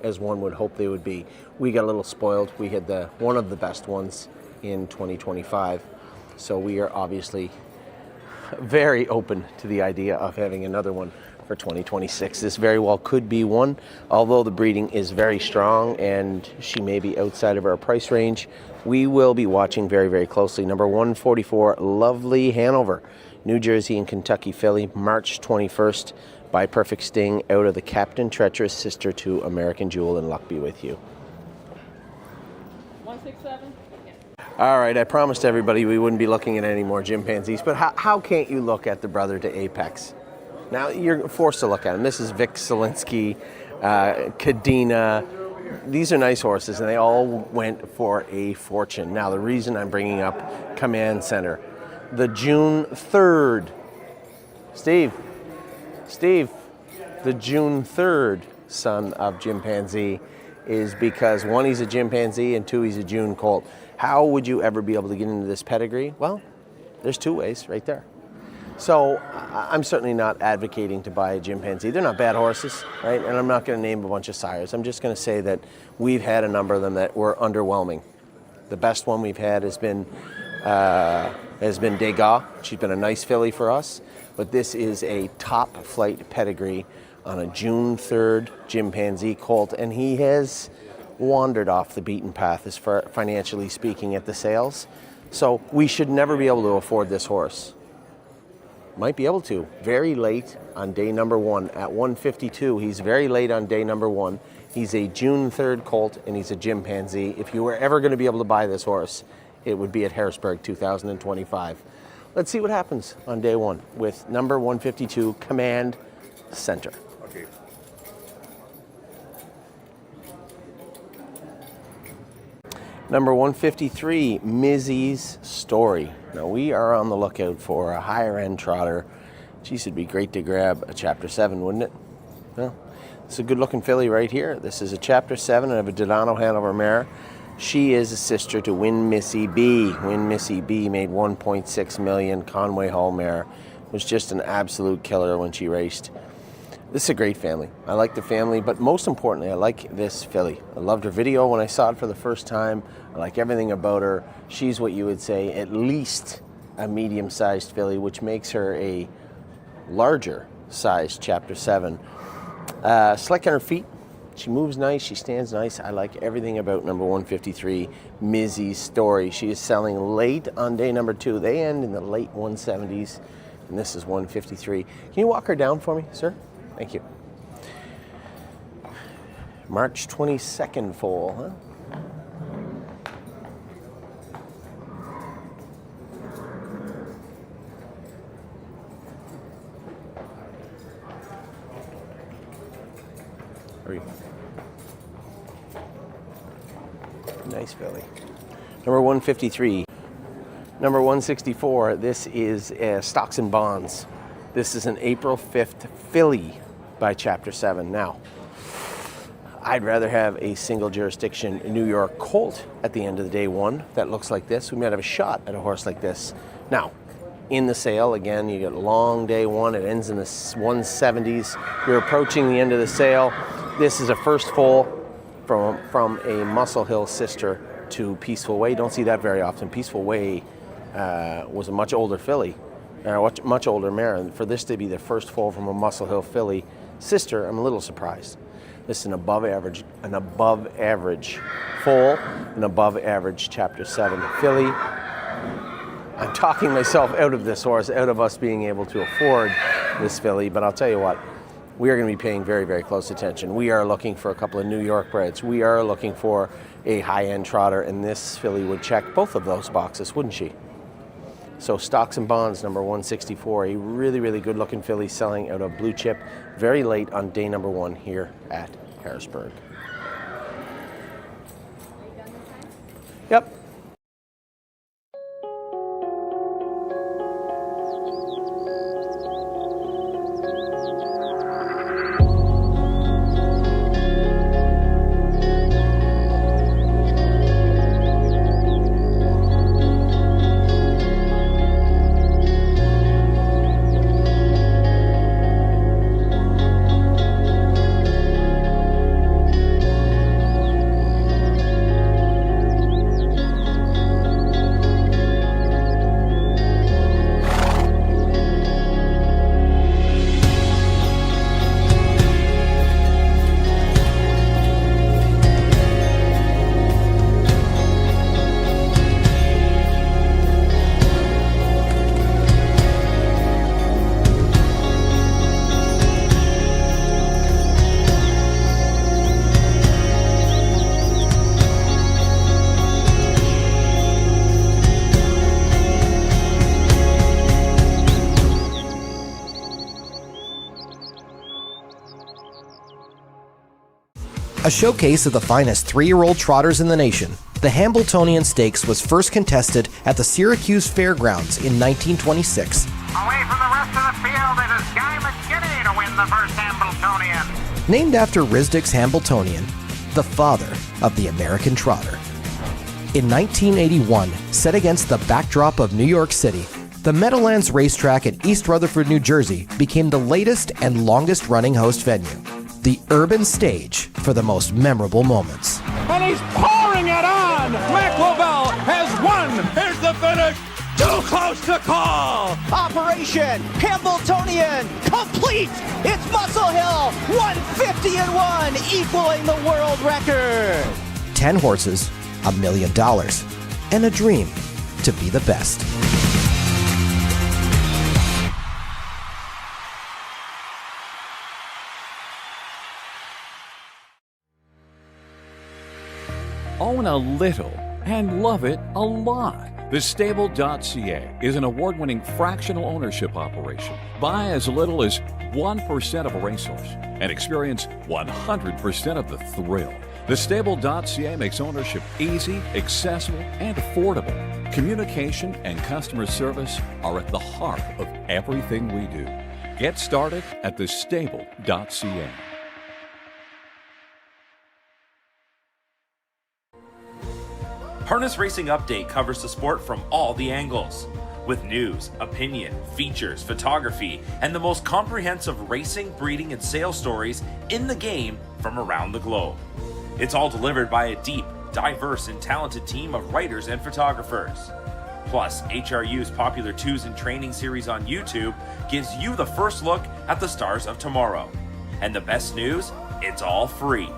as one would hope they would be. We got a little spoiled. We had one of the best ones in 2025, so we are obviously very open to the idea of having another one for 2026. This very well could be one, although the breeding is very strong and she may be outside of our price range. We will be watching very closely. Number 144, Lovely Hanover, New Jersey and Kentucky filly, March 21st by Perfect Sting out of the Captain Treacherous, sister to American Jewel and Luck Be With You. 167? All right, I promised everybody we wouldn't be looking at any more chimpanzees, but how can't you look at the brother to Apex? Now you're forced to look at him. This is Vic Zielinski, Cadena. These are nice horses, and they all went for a fortune. Now, the reason I'm bringing up Command Center, the June 3rd, Steve, the June 3rd son of Chimpanzee is because 1, he's a chimpanzee, and 2, he's a June colt. How would you ever be able to get into this pedigree? Well, there's 2 ways right there. So I'm certainly not advocating to buy a chimpanzee. They're not bad horses, right? And I'm not going to name a bunch of sires. I'm just going to say that we've had a number of them that were underwhelming. The best one we've had has been Degas. She's been a nice filly for us, but this is a top flight pedigree on a June 3rd chimpanzee colt, and he has wandered off the beaten path as far financially speaking at the sales. So we should never be able to afford this horse. Might be able to. Very late on day number 1 at 152. He's very late on day number 1. He's a June 3rd colt, and he's a chimpanzee. If you were ever going to be able to buy this horse, it would be at Harrisburg 2025. Let's see what happens on day 1 with number 152, Command Center. Okay. Number 153, Mizzy's Story. Now, we are on the lookout for a higher-end trotter. Geez, it'd be great to grab a Chapter 7, wouldn't it? Well, it's a good-looking filly right here. This is a Chapter 7 of a Donato Hanover mare. She is a sister to Win Missy B. Win Missy B made 1.6 million. Conway Hall mare was just an absolute killer when she raced. This is a great family. I like the family, but most importantly, I like this filly. I loved her video when I saw it for the first time. I like everything about her. She's what you would say at least a medium-sized filly, which makes her a larger-sized Chapter 7. Slick on her feet. She moves nice. She stands nice. I like everything about number 153, Mizzy's Story. She is selling late on day number 2. They end in the late 170s, and this is 153. Can you walk her down for me, sir? Thank you. March 22nd foal, huh? Nice filly. Number 153. Number 164, this is Stocks and Bonds. This is an April 5th filly. by Chapter 7. Now, I'd rather have a single jurisdiction New York colt at the end of the day one that looks like this. We might have a shot at a horse like this. Now, in the sale, again, you get long day one. It ends in the 170s. You're approaching the end of the sale. This is a first foal from a Muscle Hill sister to Peaceful Way. Don't see that very often. Peaceful Way was a much older filly, much older mare. And for this to be the first foal from a Muscle Hill filly sister, I'm a little surprised. This is an above average foal, an above average Chapter 7 filly. I'm talking myself out of this horse, out of us being able to afford this filly, but I'll tell you what, we are going to be paying very, very close attention. We are looking for a couple of New York breds. We are looking for a high-end trotter, and this filly would check both of those boxes, wouldn't she? So Stocks and Bonds, number 164, a really, really good-looking filly selling out of Blue Chip very late on day number one here at Harrisburg. Yep. A showcase of the finest 3-year-old trotters in the nation, the Hambletonian Stakes was first contested at the Syracuse Fairgrounds in 1926. Away from the rest of the field, it is Guy McGinney to win the first Hambletonian. Named after Risdick's Hambletonian, the father of the American trotter. In 1981, set against the backdrop of New York City, the Meadowlands Racetrack at East Rutherford, New Jersey became the latest and longest running host venue. The urban stage for the most memorable moments. And he's pouring it on! McLovell has won! Here's the finish! Too close to call! Operation Hambletonian complete! It's Muscle Hill, 150-1, equaling the world record! 10 horses, $1 million, and a dream to be the best. Own a little and love it a lot. TheStable.ca is an award-winning fractional ownership operation. Buy as little as 1% of a racehorse and experience 100% of the thrill. TheStable.ca makes ownership easy, accessible, and affordable. Communication and customer service are at the heart of everything we do. Get started at TheStable.ca. Harness Racing Update covers the sport from all the angles, with news, opinion, features, photography, and the most comprehensive racing, breeding, and sales stories in the game from around the globe. It's all delivered by a deep, diverse, and talented team of writers and photographers. Plus, HRU's popular Twos and Training series on YouTube gives you the first look at the stars of tomorrow. And the best news? It's all free.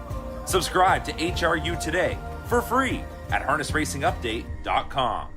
Subscribe to HRU today for free at harnessracingupdate.com.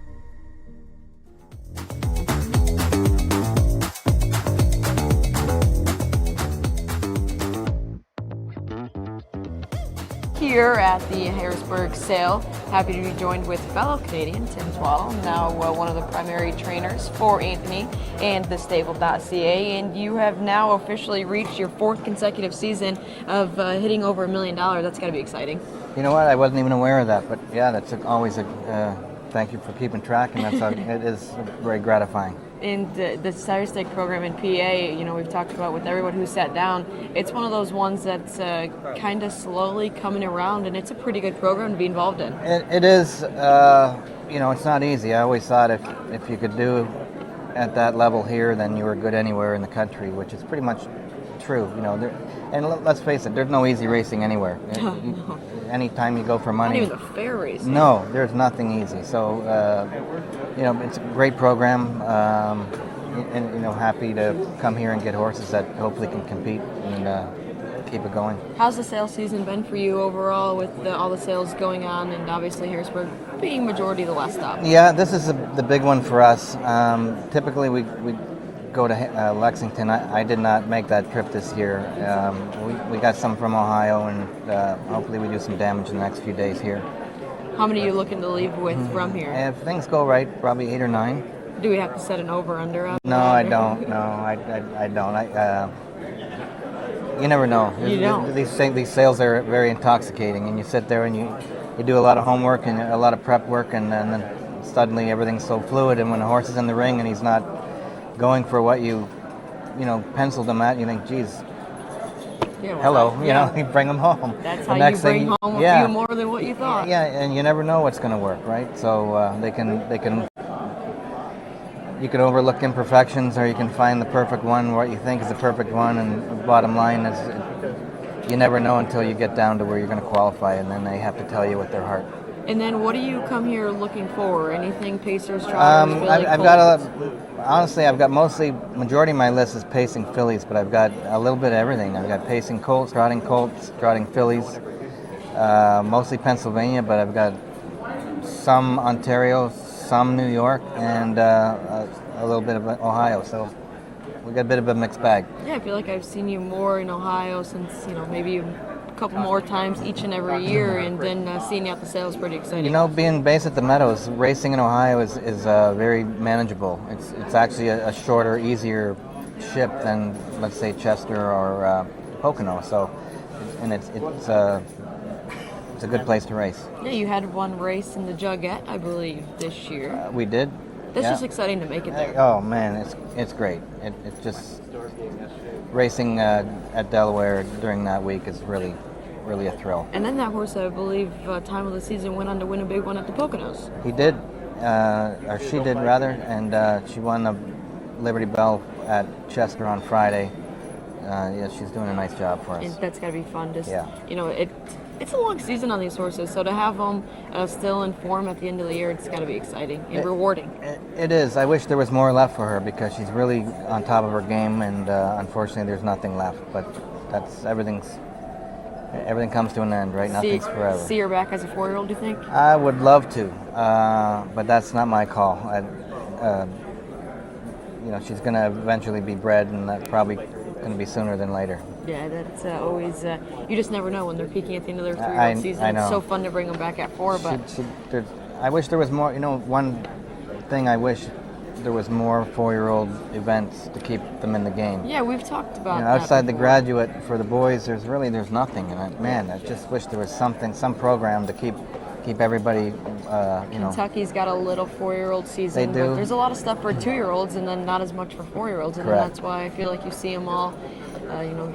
Here at the Harrisburg sale, happy to be joined with fellow Canadian Tim Twaddle, now one of the primary trainers for Anthony and TheStable.ca, and you have now officially reached your 4th consecutive season of hitting over $1 million. That's got to be exciting. You know what? I wasn't even aware of that, but yeah, that's always a thank you for keeping track, and that's it is very gratifying. in the Sire Stake program in PA, we've talked about with everyone who sat down, it's one of those ones that's kind of slowly coming around, and it's a pretty good program to be involved in. It is, it's not easy. I always thought if you could do at that level here, then you were good anywhere in the country, which is pretty much true. And let's face it, there's no easy racing anywhere. No. Anytime you go for money. Not even the fair racing. No, there's nothing easy. So, it's a great program, and happy to come here and get horses that hopefully can compete and keep it going. How's the sales season been for you overall with all the sales going on, and obviously Harrisburg being majority of the last stop? Yeah, this is the big one for us. Typically we go to Lexington. I did not make that trip this year. We got some from Ohio, and hopefully we do some damage in the next few days here. How many are you looking to leave with from here? If things go right, probably 8 or 9. Do we have to set an over-under on No, I don't. No, I don't. You never know. You don't. These sales are very intoxicating, and you sit there and you do a lot of homework and a lot of prep work, and then suddenly everything's so fluid, and when a horse is in the ring and he's not going for what you penciled him at, you think, geez, hello, you bring him home. That's how you bring home a few more than what you thought. Yeah, and you never know what's going to work, right? So you can overlook imperfections, or you can find the perfect one, what you think is the perfect one, and the bottom line is you never know until you get down to where you're going to qualify, and then they have to tell you with their heart. And then what do you come here looking for? Anything Pacers, Trotters, I've got majority of my list is pacing fillies, but I've got a little bit of everything. I've got pacing colts, trotting fillies, mostly Pennsylvania, but I've got some Ontario, some New York, and a little bit of Ohio. So we got a bit of a mixed bag. Yeah, I feel like I've seen you more in Ohio since, maybe a couple more times each and every year, and then seeing you at the sale is pretty exciting. Being based at the Meadows, racing in Ohio is very manageable. It's actually a shorter, easier ship than, let's say, Chester or Pocono. So, and it's a good place to race. Yeah, you had one race in the Jugette, I believe, this year. We did. That's just exciting to make it there. Oh man, it's great. It's just racing at Delaware during that week is really a thrill. And then that horse, I believe, time of the season went on to win a big one at the Poconos. He did, or she did rather, and she won the Liberty Bell at Chester on Friday. She's doing a nice job for us. And that's got to be fun. It's a long season on these horses, so to have them still in form at the end of the year, it's got to be exciting and rewarding. It is. I wish there was more left for her because she's really on top of her game, and unfortunately, there's nothing left. But everything comes to an end, right? Nothing's forever. See her back as a 4-year-old, do you think? I would love to, but that's not my call. She's going to eventually be bred, and that's probably going to be sooner than later. Yeah, that's always, you just never know when they're peaking at the end of their 3-year-old season. I know. It's so fun to bring them back at 4, but... I wish there was more, one thing I wish there was more 4-year-old events to keep them in the game. Yeah, we've talked about that. Outside the graduate, for the boys, there's nothing. And I just wish there was some program to keep everybody, Kentucky's got a little 4-year-old season. They do. But there's a lot of stuff for 2-year-olds and then not as much for 4-year-olds. And that's why I feel like you see them all,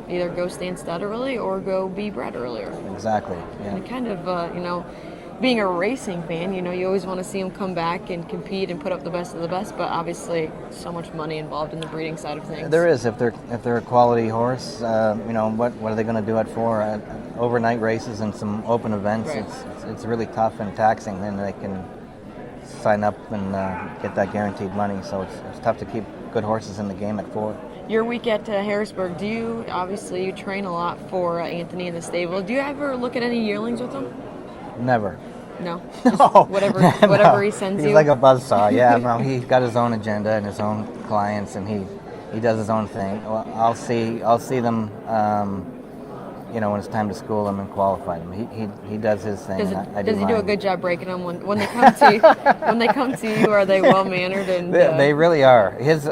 either go stand stud early or go be bred earlier. Exactly, yeah. And kind of, being a racing fan, you always want to see them come back and compete and put up the best of the best, but obviously so much money involved in the breeding side of things. There is. If they're a quality horse, what are they going to do at 4? Overnight races and some open events. Right. It's really tough and taxing. Then they can sign up and get that guaranteed money. So it's tough to keep good horses in the game at 4. Your week at Harrisburg, you train a lot for Anthony in the stable. Do you ever look at any yearlings with him? Never. No. Whatever he sends you. He's like a buzzsaw. Yeah, no, he's got his own agenda and his own clients, and he does his own thing. Well, I'll see them, when it's time to school them and qualify them. He does his thing. Does he do a good job breaking them when they come to you? When they come to you, are they well mannered? And they really are. His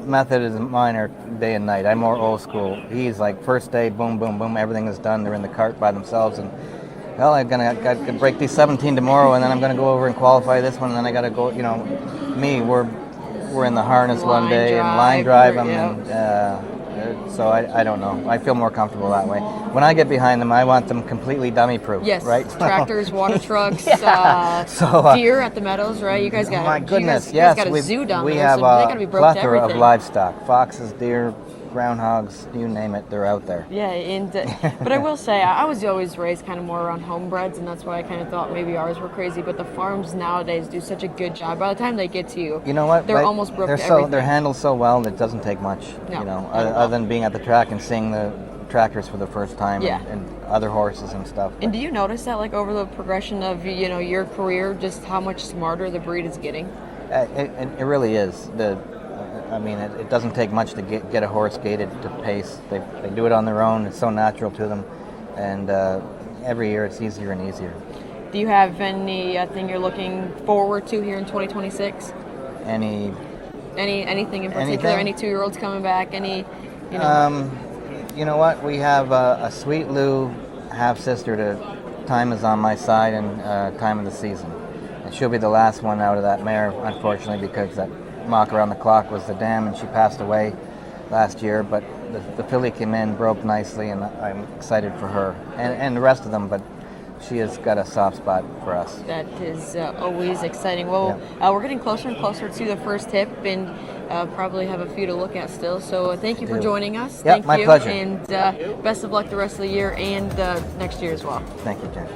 method is mine are day and night. I'm more old school. He's like first day, boom, boom, boom, everything is done. They're in the cart by themselves and. Well, I'm gonna break these 17 tomorrow, and then I'm gonna go over and qualify this one, and then I gotta go. We're were in the harness one day and line drive them, and so I don't know. I feel more comfortable that way. When I get behind them, I want them completely dummy-proof. Yes, right? tractors, water trucks, deer at the meadows, right? You guys got my goodness, you guys got a we zoo down we there, have so they got to be a broke to plethora of everything. livestock: foxes, deer, groundhogs, you name it, they're out there. Yeah, and but I will say I was always raised kind of more around homebreds, and that's why I kind of thought maybe ours were crazy. But the farms nowadays do such a good job. By the time they get to you, You know what? they're almost broke They're to everything. they're handled so well that it doesn't take much. No, you know, not at all. other than being at the track and seeing the tractors for the first time, Yeah. and other horses and stuff. And do you notice that, like, over the progression of your career, just how much smarter the breed is getting? It really is. I mean, it doesn't take much to get a horse gated to pace. They do it on their own. It's so natural to them, and every year it's easier and easier. Do you have anything you're looking forward to here in 2026? Anything Anything in particular? Any 2-year-olds coming back? You know what? We have a Sweet Lou half-sister to Time Is on My Side and Time of the Season. And she'll be the last one out of that mare, unfortunately, because that Mock Around the Clock was the dam, and she passed away last year. But the filly came in, broke nicely, and I'm excited for her and the rest of them. But she has got a soft spot for us. That is always exciting. Well, we're getting closer and closer to the first hip, and probably have a few to look at still. So thank you for joining us. Yep, Thank my you. pleasure. And best of luck the rest of the year and next year as well. Thank you, Jen.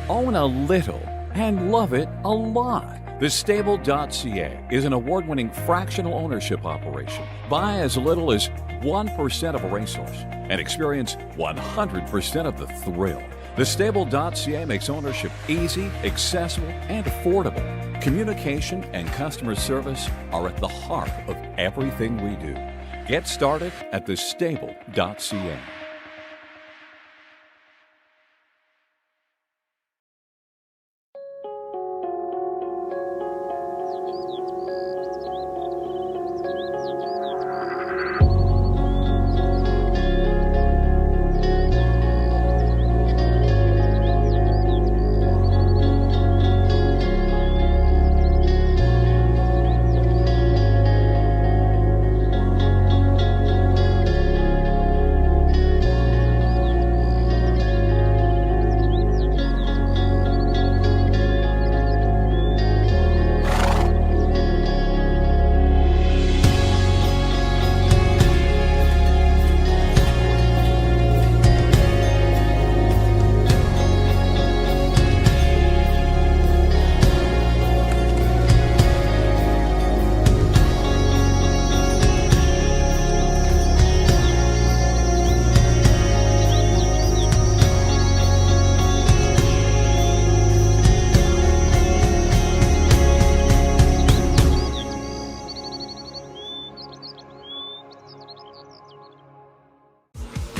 Own a little and love it a lot. TheStable.ca is an award-winning fractional ownership operation. Buy as little as 1% of a racehorse and experience 100% of the thrill. TheStable.ca makes ownership easy, accessible, and affordable. Communication and customer service are at the heart of everything we do. Get started at TheStable.ca.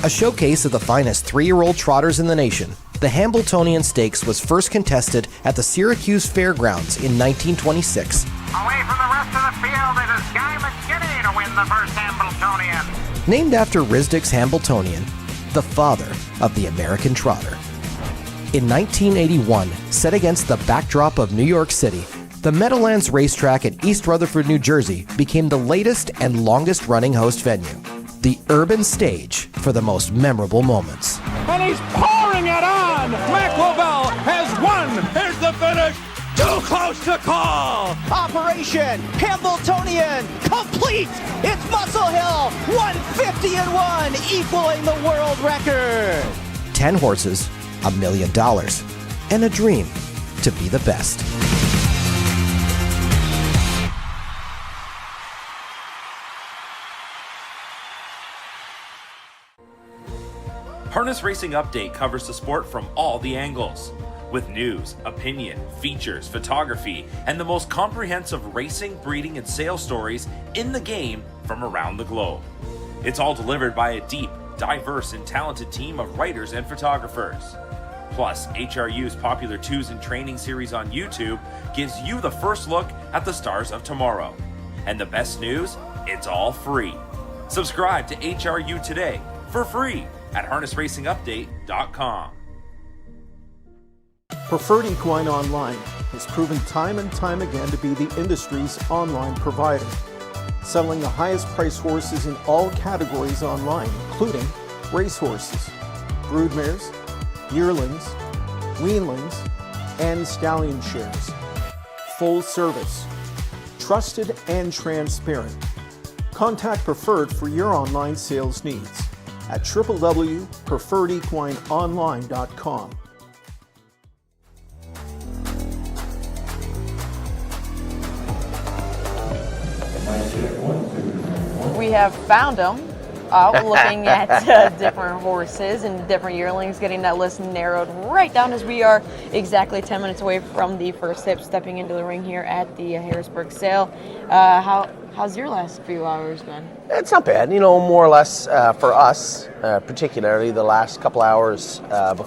A showcase of the finest 3-year-old trotters in the nation, the Hambletonian Stakes was first contested at the Syracuse Fairgrounds in 1926. Away from the rest of the field, it is Guy McKinney to win the first Hambletonian. Named after Risdick's Hambletonian, the father of the American trotter. In 1981, set against the backdrop of New York City, the Meadowlands Racetrack at East Rutherford, New Jersey became the latest and longest running host venue. The urban stage for the most memorable moments. And he's pouring it on! McLovell has won! Here's the finish! Too close to call! Operation Hambletonian complete! It's Muscle Hill, 150-1, equaling the world record! 10 horses, $1 million, and a dream to be the best. Harness Racing Update covers the sport from all the angles, with news, opinion, features, photography, and the most comprehensive racing, breeding, and sales stories in the game from around the globe. It's all delivered by a deep, diverse, and talented team of writers and photographers. Plus, HRU's popular Twos in Training series on YouTube gives you the first look at the stars of tomorrow. And the best news? It's all free. Subscribe to HRU today for free at harnessracingupdate.com. Preferred Equine Online has proven time and time again to be the industry's online provider, selling the highest priced horses in all categories online, including racehorses, broodmares, yearlings, weanlings, and stallion shares. Full service, trusted and transparent. Contact Preferred for your online sales needs at www.preferredequineonline.com. We have found them out looking at different horses and different yearlings, getting that list narrowed right down as we are exactly 10 minutes away from the first hip, stepping into the ring here at the Harrisburg sale. How's your last few hours been? It's not bad, more or less for us, particularly the last couple hours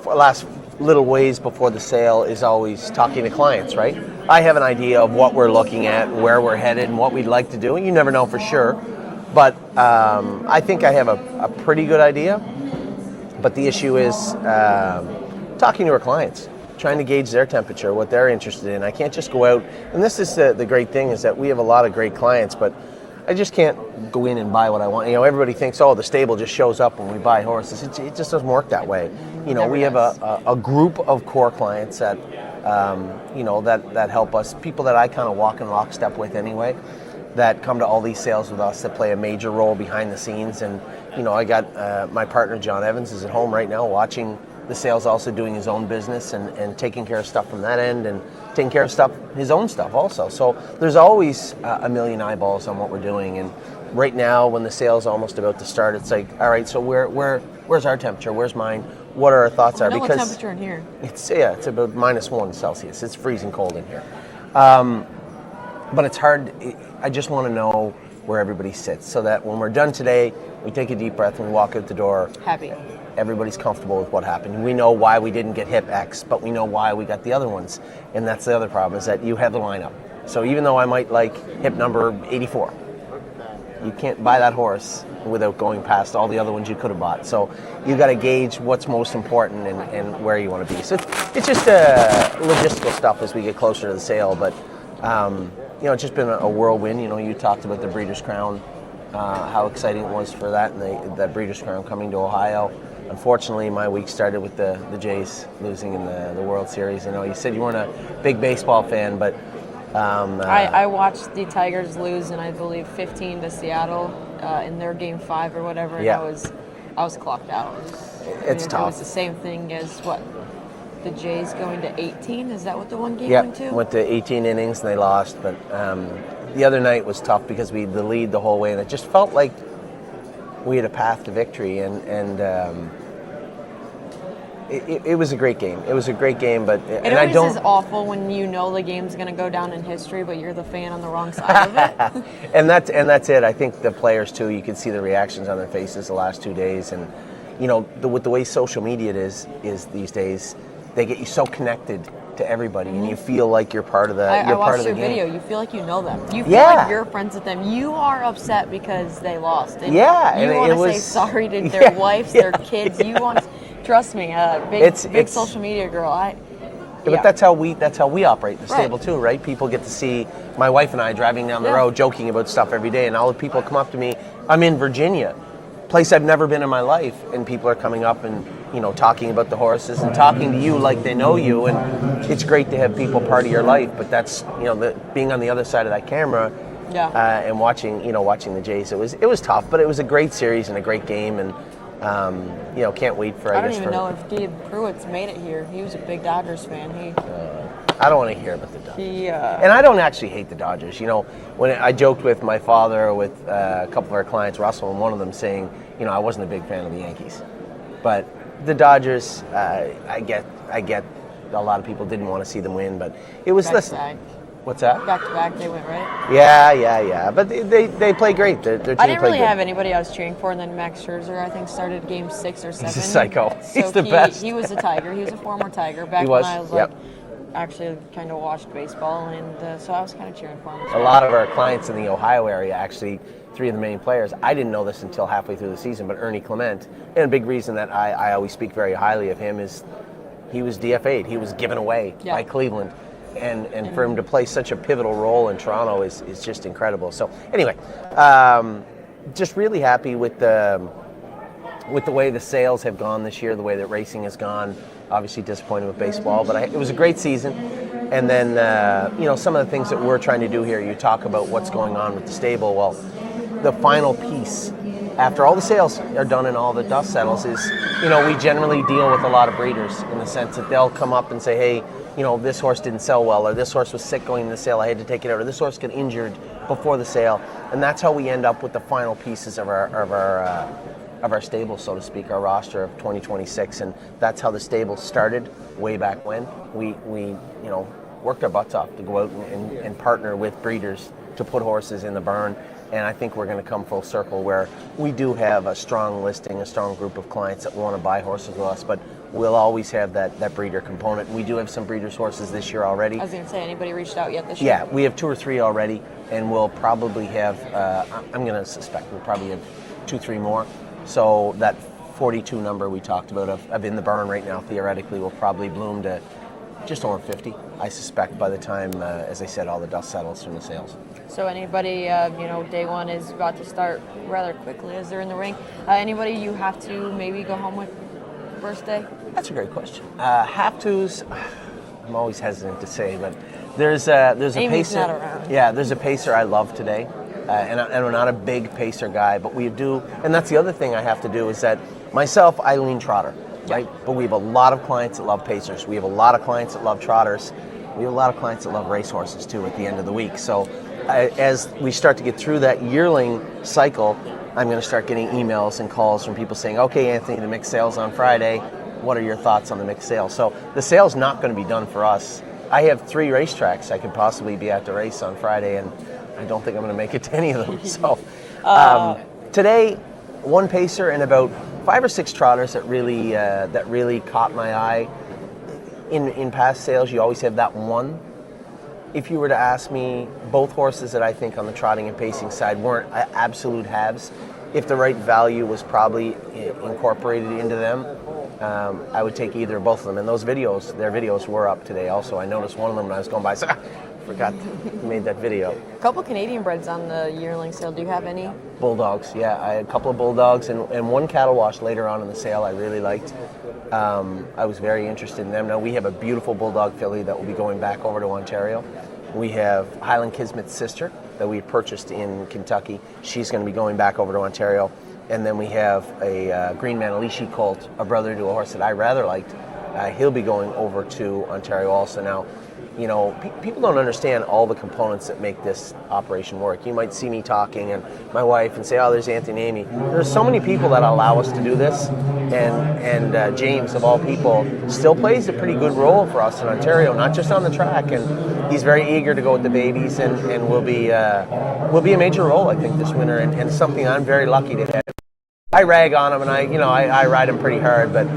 last little ways before the sale is always talking to clients, right? I have an idea of what we're looking at, where we're headed, and what we'd like to do, and you never know for sure. But I think I have a pretty good idea. But the issue is talking to our clients, trying to gauge their temperature, what they're interested in. I can't just go out, and this is the great thing is that we have a lot of great clients, but I just can't go in and buy what I want. Everybody thinks, the stable just shows up when we buy horses. It just doesn't work that way. We have a group of core clients that, that help us, people that I kind of walk in lockstep with anyway, that come to all these sales with us that play a major role behind the scenes. And, I got my partner, John Evans, is at home right now watching the sales, also doing his own business and taking care of stuff from that end and taking care of his own stuff also. So there's always a million eyeballs on what we're doing. And right now, when the sale's almost about to start, it's like, all right, so where's our temperature? Where's mine? What are our thoughts are? What temperature in here? It's about -1 Celsius. It's freezing cold in here. But it's hard. I just want to know where everybody sits so that when we're done today, we take a deep breath and we walk out the door. Happy. Everybody's comfortable with what happened. We know why we didn't get hip X, but we know why we got the other ones. And that's the other problem, is that you have the lineup. So even though I might like hip number 84, you can't buy that horse without going past all the other ones you could have bought. So you got to gauge what's most important and where you want to be. So it's just logistical stuff as we get closer to the sale. But it's just been a whirlwind. You talked about the Breeders' Crown, how exciting it was for that, and that Breeders' Crown coming to Ohio. Unfortunately, my week started with the Jays losing in the World Series. You said you weren't a big baseball fan, but I watched the Tigers lose in, I believe, 15 to Seattle in their Game 5 or whatever, and I was clocked out. It's tough. It was the same thing as the Jays going to 18? Is that what the one game went to? Went to 18 innings and they lost. But the other night was tough because we had the lead the whole way, and it just felt like we had a path to victory. And it was a great game. It was a great game, but it always is awful when the game's going to go down in history, but you're the fan on the wrong side of it. and that's it. I think the players too. You can see the reactions on their faces the last 2 days, and with the way social media is these days. They get you so connected to everybody, and you feel like you're part of the. I watched your video. You feel like you know them. You feel like you're friends with them. You are upset because they lost. And you want to say sorry to their wives, their kids. You want. Trust me, big social media girl. But that's how we operate in the stable too, right? People get to see my wife and I driving down the road, joking about stuff every day, and all the people come up to me. I'm in Virginia, place I've never been in my life, and people are coming up and talking about the horses and talking to you like they know you, and it's great to have people part of your life. But that's being on the other side of that camera, and watching the Jays. It was tough, but it was a great series and a great game, and can't wait for. I don't even know if Gabe Pruitt's made it here. He was a big Dodgers fan. I don't want to hear about the Dodgers. And I don't actually hate the Dodgers. When I joked with my father, with a couple of our clients, Russell, and one of them saying, I wasn't a big fan of the Yankees, but the Dodgers, I get a lot of people didn't want to see them win, but it was back. What's that? Back to back, they went, right? Yeah. But they play great. Their team I didn't really good. have anybody I was cheering for, and then Max Scherzer, I think, started game 6 or 7. He's a psycho. So He's the best. He was a Tiger. He was a former Tiger. Back he when was. I was like, actually kind of watched baseball, and so I was kind of cheering for him. A lot of our clients in the Ohio area, actually, 3 of the main players, I didn't know this until halfway through the season, but Ernie Clement, and a big reason that I always speak very highly of him is he was DFA'd. He was given away by Cleveland. And for him to play such a pivotal role in Toronto is just incredible. So anyway, just really happy with the way the sales have gone this year, the way that racing has gone. Obviously disappointed with baseball, but it was a great season. And then, some of the things that we're trying to do here, you talk about what's going on with the stable. Well, the final piece, after all the sales are done and all the dust settles, is, we generally deal with a lot of breeders in the sense that they'll come up and say, hey, this horse didn't sell well, or this horse was sick going into the sale, I had to take it out, or this horse got injured before the sale. And that's how we end up with the final pieces of our stable, so to speak, our roster of 2026, and that's how the stable started way back when. We worked our butts off to go out and partner with breeders to put horses in the barn, and I think we're going to come full circle where we do have a strong listing, a strong group of clients that want to buy horses with us, but we'll always have that breeder component. We do have some breeders' horses this year already. I was going to say, anybody reached out yet this year? Yeah, we have 2 or 3 already, and we'll probably have, I'm going to suspect we'll probably have 2, 3 more. So that 42 number we talked about of in the barn right now, theoretically, will probably bloom to just over 50, I suspect, by the time, as I said, all the dust settles from the sales. So anybody, day one is about to start rather quickly as they're in the ring. Anybody you have to maybe go home with first day? That's a great question. Have tos, I'm always hesitant to say, but there's a Amy's pacer. Not around. Yeah, there's a pacer I love today. And I'm not a big pacer guy, but we do, and that's the other thing I have to do is that myself, I lean trotter, right? But we have a lot of clients that love pacers. We have a lot of clients that love trotters. We have a lot of clients that love racehorses too at the end of the week. So as we start to get through that yearling cycle, I'm going to start getting emails and calls from people saying, okay, Anthony, the mixed sales on Friday. What are your thoughts on the mixed sale? So the sale's not going to be done for us. I have 3 racetracks I could possibly be at the race on Friday, and I don't think I'm going to make it to any of them. So today, 1 pacer and about 5 or 6 trotters that really caught my eye. In past sales, you always have that one. If you were to ask me, both horses that I think on the trotting and pacing side weren't absolute haves. If the right value was probably incorporated into them, I would take either or both of them. And their videos were up today also. I noticed one of them when I was going by. So forgot who made that video. A couple Canadian breds on the yearling sale. Do you have any? Bulldogs, yeah. I had a couple of bulldogs and 1 cattle wash later on in the sale I really liked. I was very interested in them. Now we have a beautiful bulldog filly that will be going back over to Ontario. We have Highland Kismet's sister that we purchased in Kentucky. She's going to be going back over to Ontario. And then we have a Green Manalishi colt, a brother to a horse that I rather liked. He'll be going over to Ontario also. Now, people don't understand all the components that make this operation work. You might see me talking and my wife and say, oh, there's Anthony and Amy. There's so many people that allow us to do this. And James, of all people, still plays a pretty good role for us in Ontario, not just on the track. And he's very eager to go with the babies and will be a major role, I think, this winter. And something I'm very lucky to have. I rag on him and I ride him pretty hard, but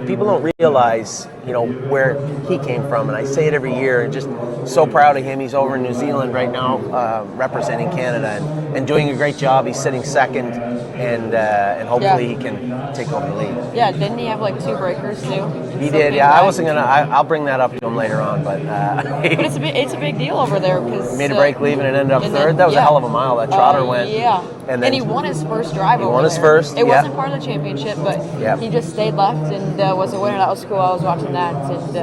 people don't realize, where he came from, and I say it every year, and just so proud of him. He's over in New Zealand right now, representing Canada, and doing a great job. He's sitting second, and hopefully he can take over the lead. Yeah, didn't he have 2 breakers too? He did, yeah. I wasn't gonna. I'll bring that up to him later on, but. But it's a big deal over there because made a break leaving and ended up third. That was a hell of a mile that trotter went. Yeah, and then he won his first drive. He won his first. It wasn't part of the championship, but he just stayed left and was a winner. That was cool. I was watching that and.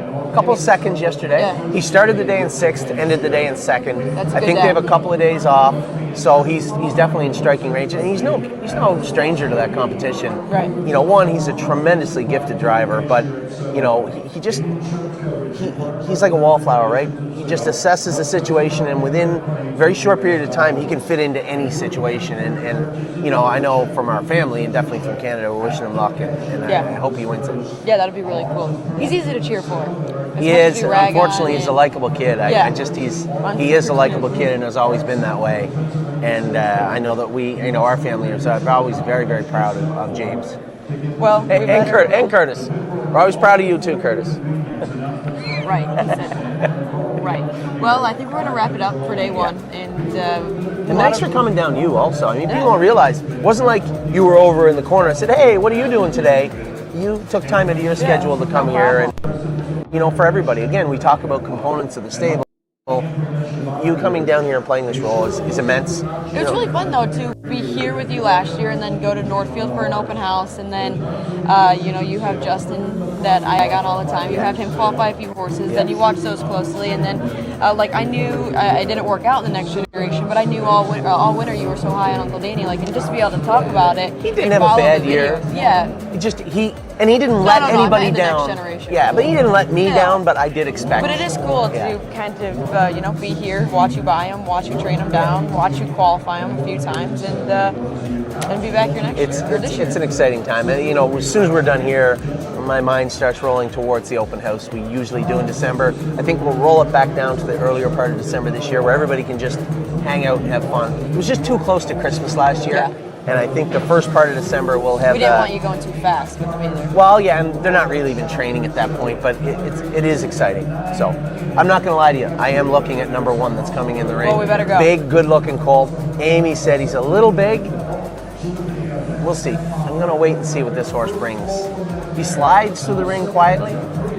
A couple of seconds yesterday. Yeah. He started the day in 6th, ended the day in 2nd. I think they have a couple of days off, so he's definitely in striking range, and he's no stranger to that competition. Right. One, he's a tremendously gifted driver, but he's like a wallflower, right? He just assesses the situation, and within a very short period of time, he can fit into any situation. And I know from our family and definitely from Canada, we're wishing him luck, and I hope he wins it. Yeah, that'd be really cool. He's easy to cheer for. He is. Unfortunately, he's a likable kid. He is a likable kid and has always been that way. And I know that our family is always very, very proud of James. Well, and Curtis. We're always proud of you too, Curtis. Right. He said, right. Well, I think we're going to wrap it up for day one. And thanks for coming down you also. I mean, people don't realize, it wasn't like you were over in the corner and said, hey, what are you doing today? You took time out of your schedule to come here. And, you know, for everybody, again, we talk about components of the stable. You coming down here and playing this role is immense. It was really fun, though, to be here with you last year and then go to Northfield for an open house. And then, you know, you have Justin that I got all the time. You have him qualify a few horses. Then you watch those closely. And then, like, I knew I didn't work out in the next generation, but I knew all winter you were so high on Uncle Danny. Like, and just to be able to talk about it. He didn't have a bad year. Yeah. And he didn't let anybody down. Yeah, but he didn't let me down, but I did expect. But it is cool to kind of, you know, be here, watch you buy him, watch you train him down, watch you qualify him a few times, and be back here next year. It's an exciting time. And, you know, as soon as we're done here, my mind starts rolling towards the open house we usually do in December. I think we'll roll it back down to the earlier part of December this year where everybody can just hang out and have fun. It was just too close to Christmas last year. Yeah. And I think the first part of December we'll have... We didn't want you going too fast with them either. Well, yeah, and they're not really even training at that point, but it is exciting. So, I'm not going to lie to you. I am looking at number 1 that's coming in the ring. Well, we better go. Big, good-looking colt. Amy said he's a little big. We'll see. I'm going to wait and see what this horse brings. He slides through the ring quietly.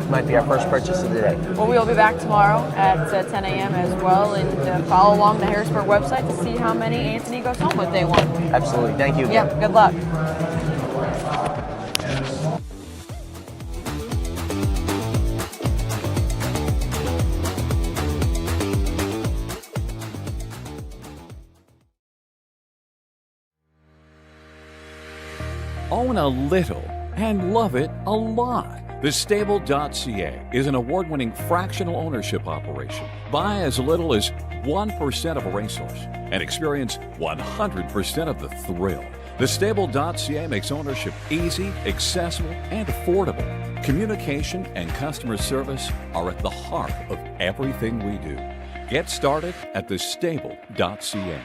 Might be our first purchase of the day. Well, we'll be back tomorrow at 10 a.m. as well, and follow along the Harrisburg website to see how many Anthony goes home with day 1. Absolutely. Thank you again. Yep, good luck. Own a little and love it a lot. TheStable.ca is an award-winning fractional ownership operation. Buy as little as 1% of a racehorse and experience 100% of the thrill. TheStable.ca makes ownership easy, accessible, and affordable. Communication and customer service are at the heart of everything we do. Get started at TheStable.ca.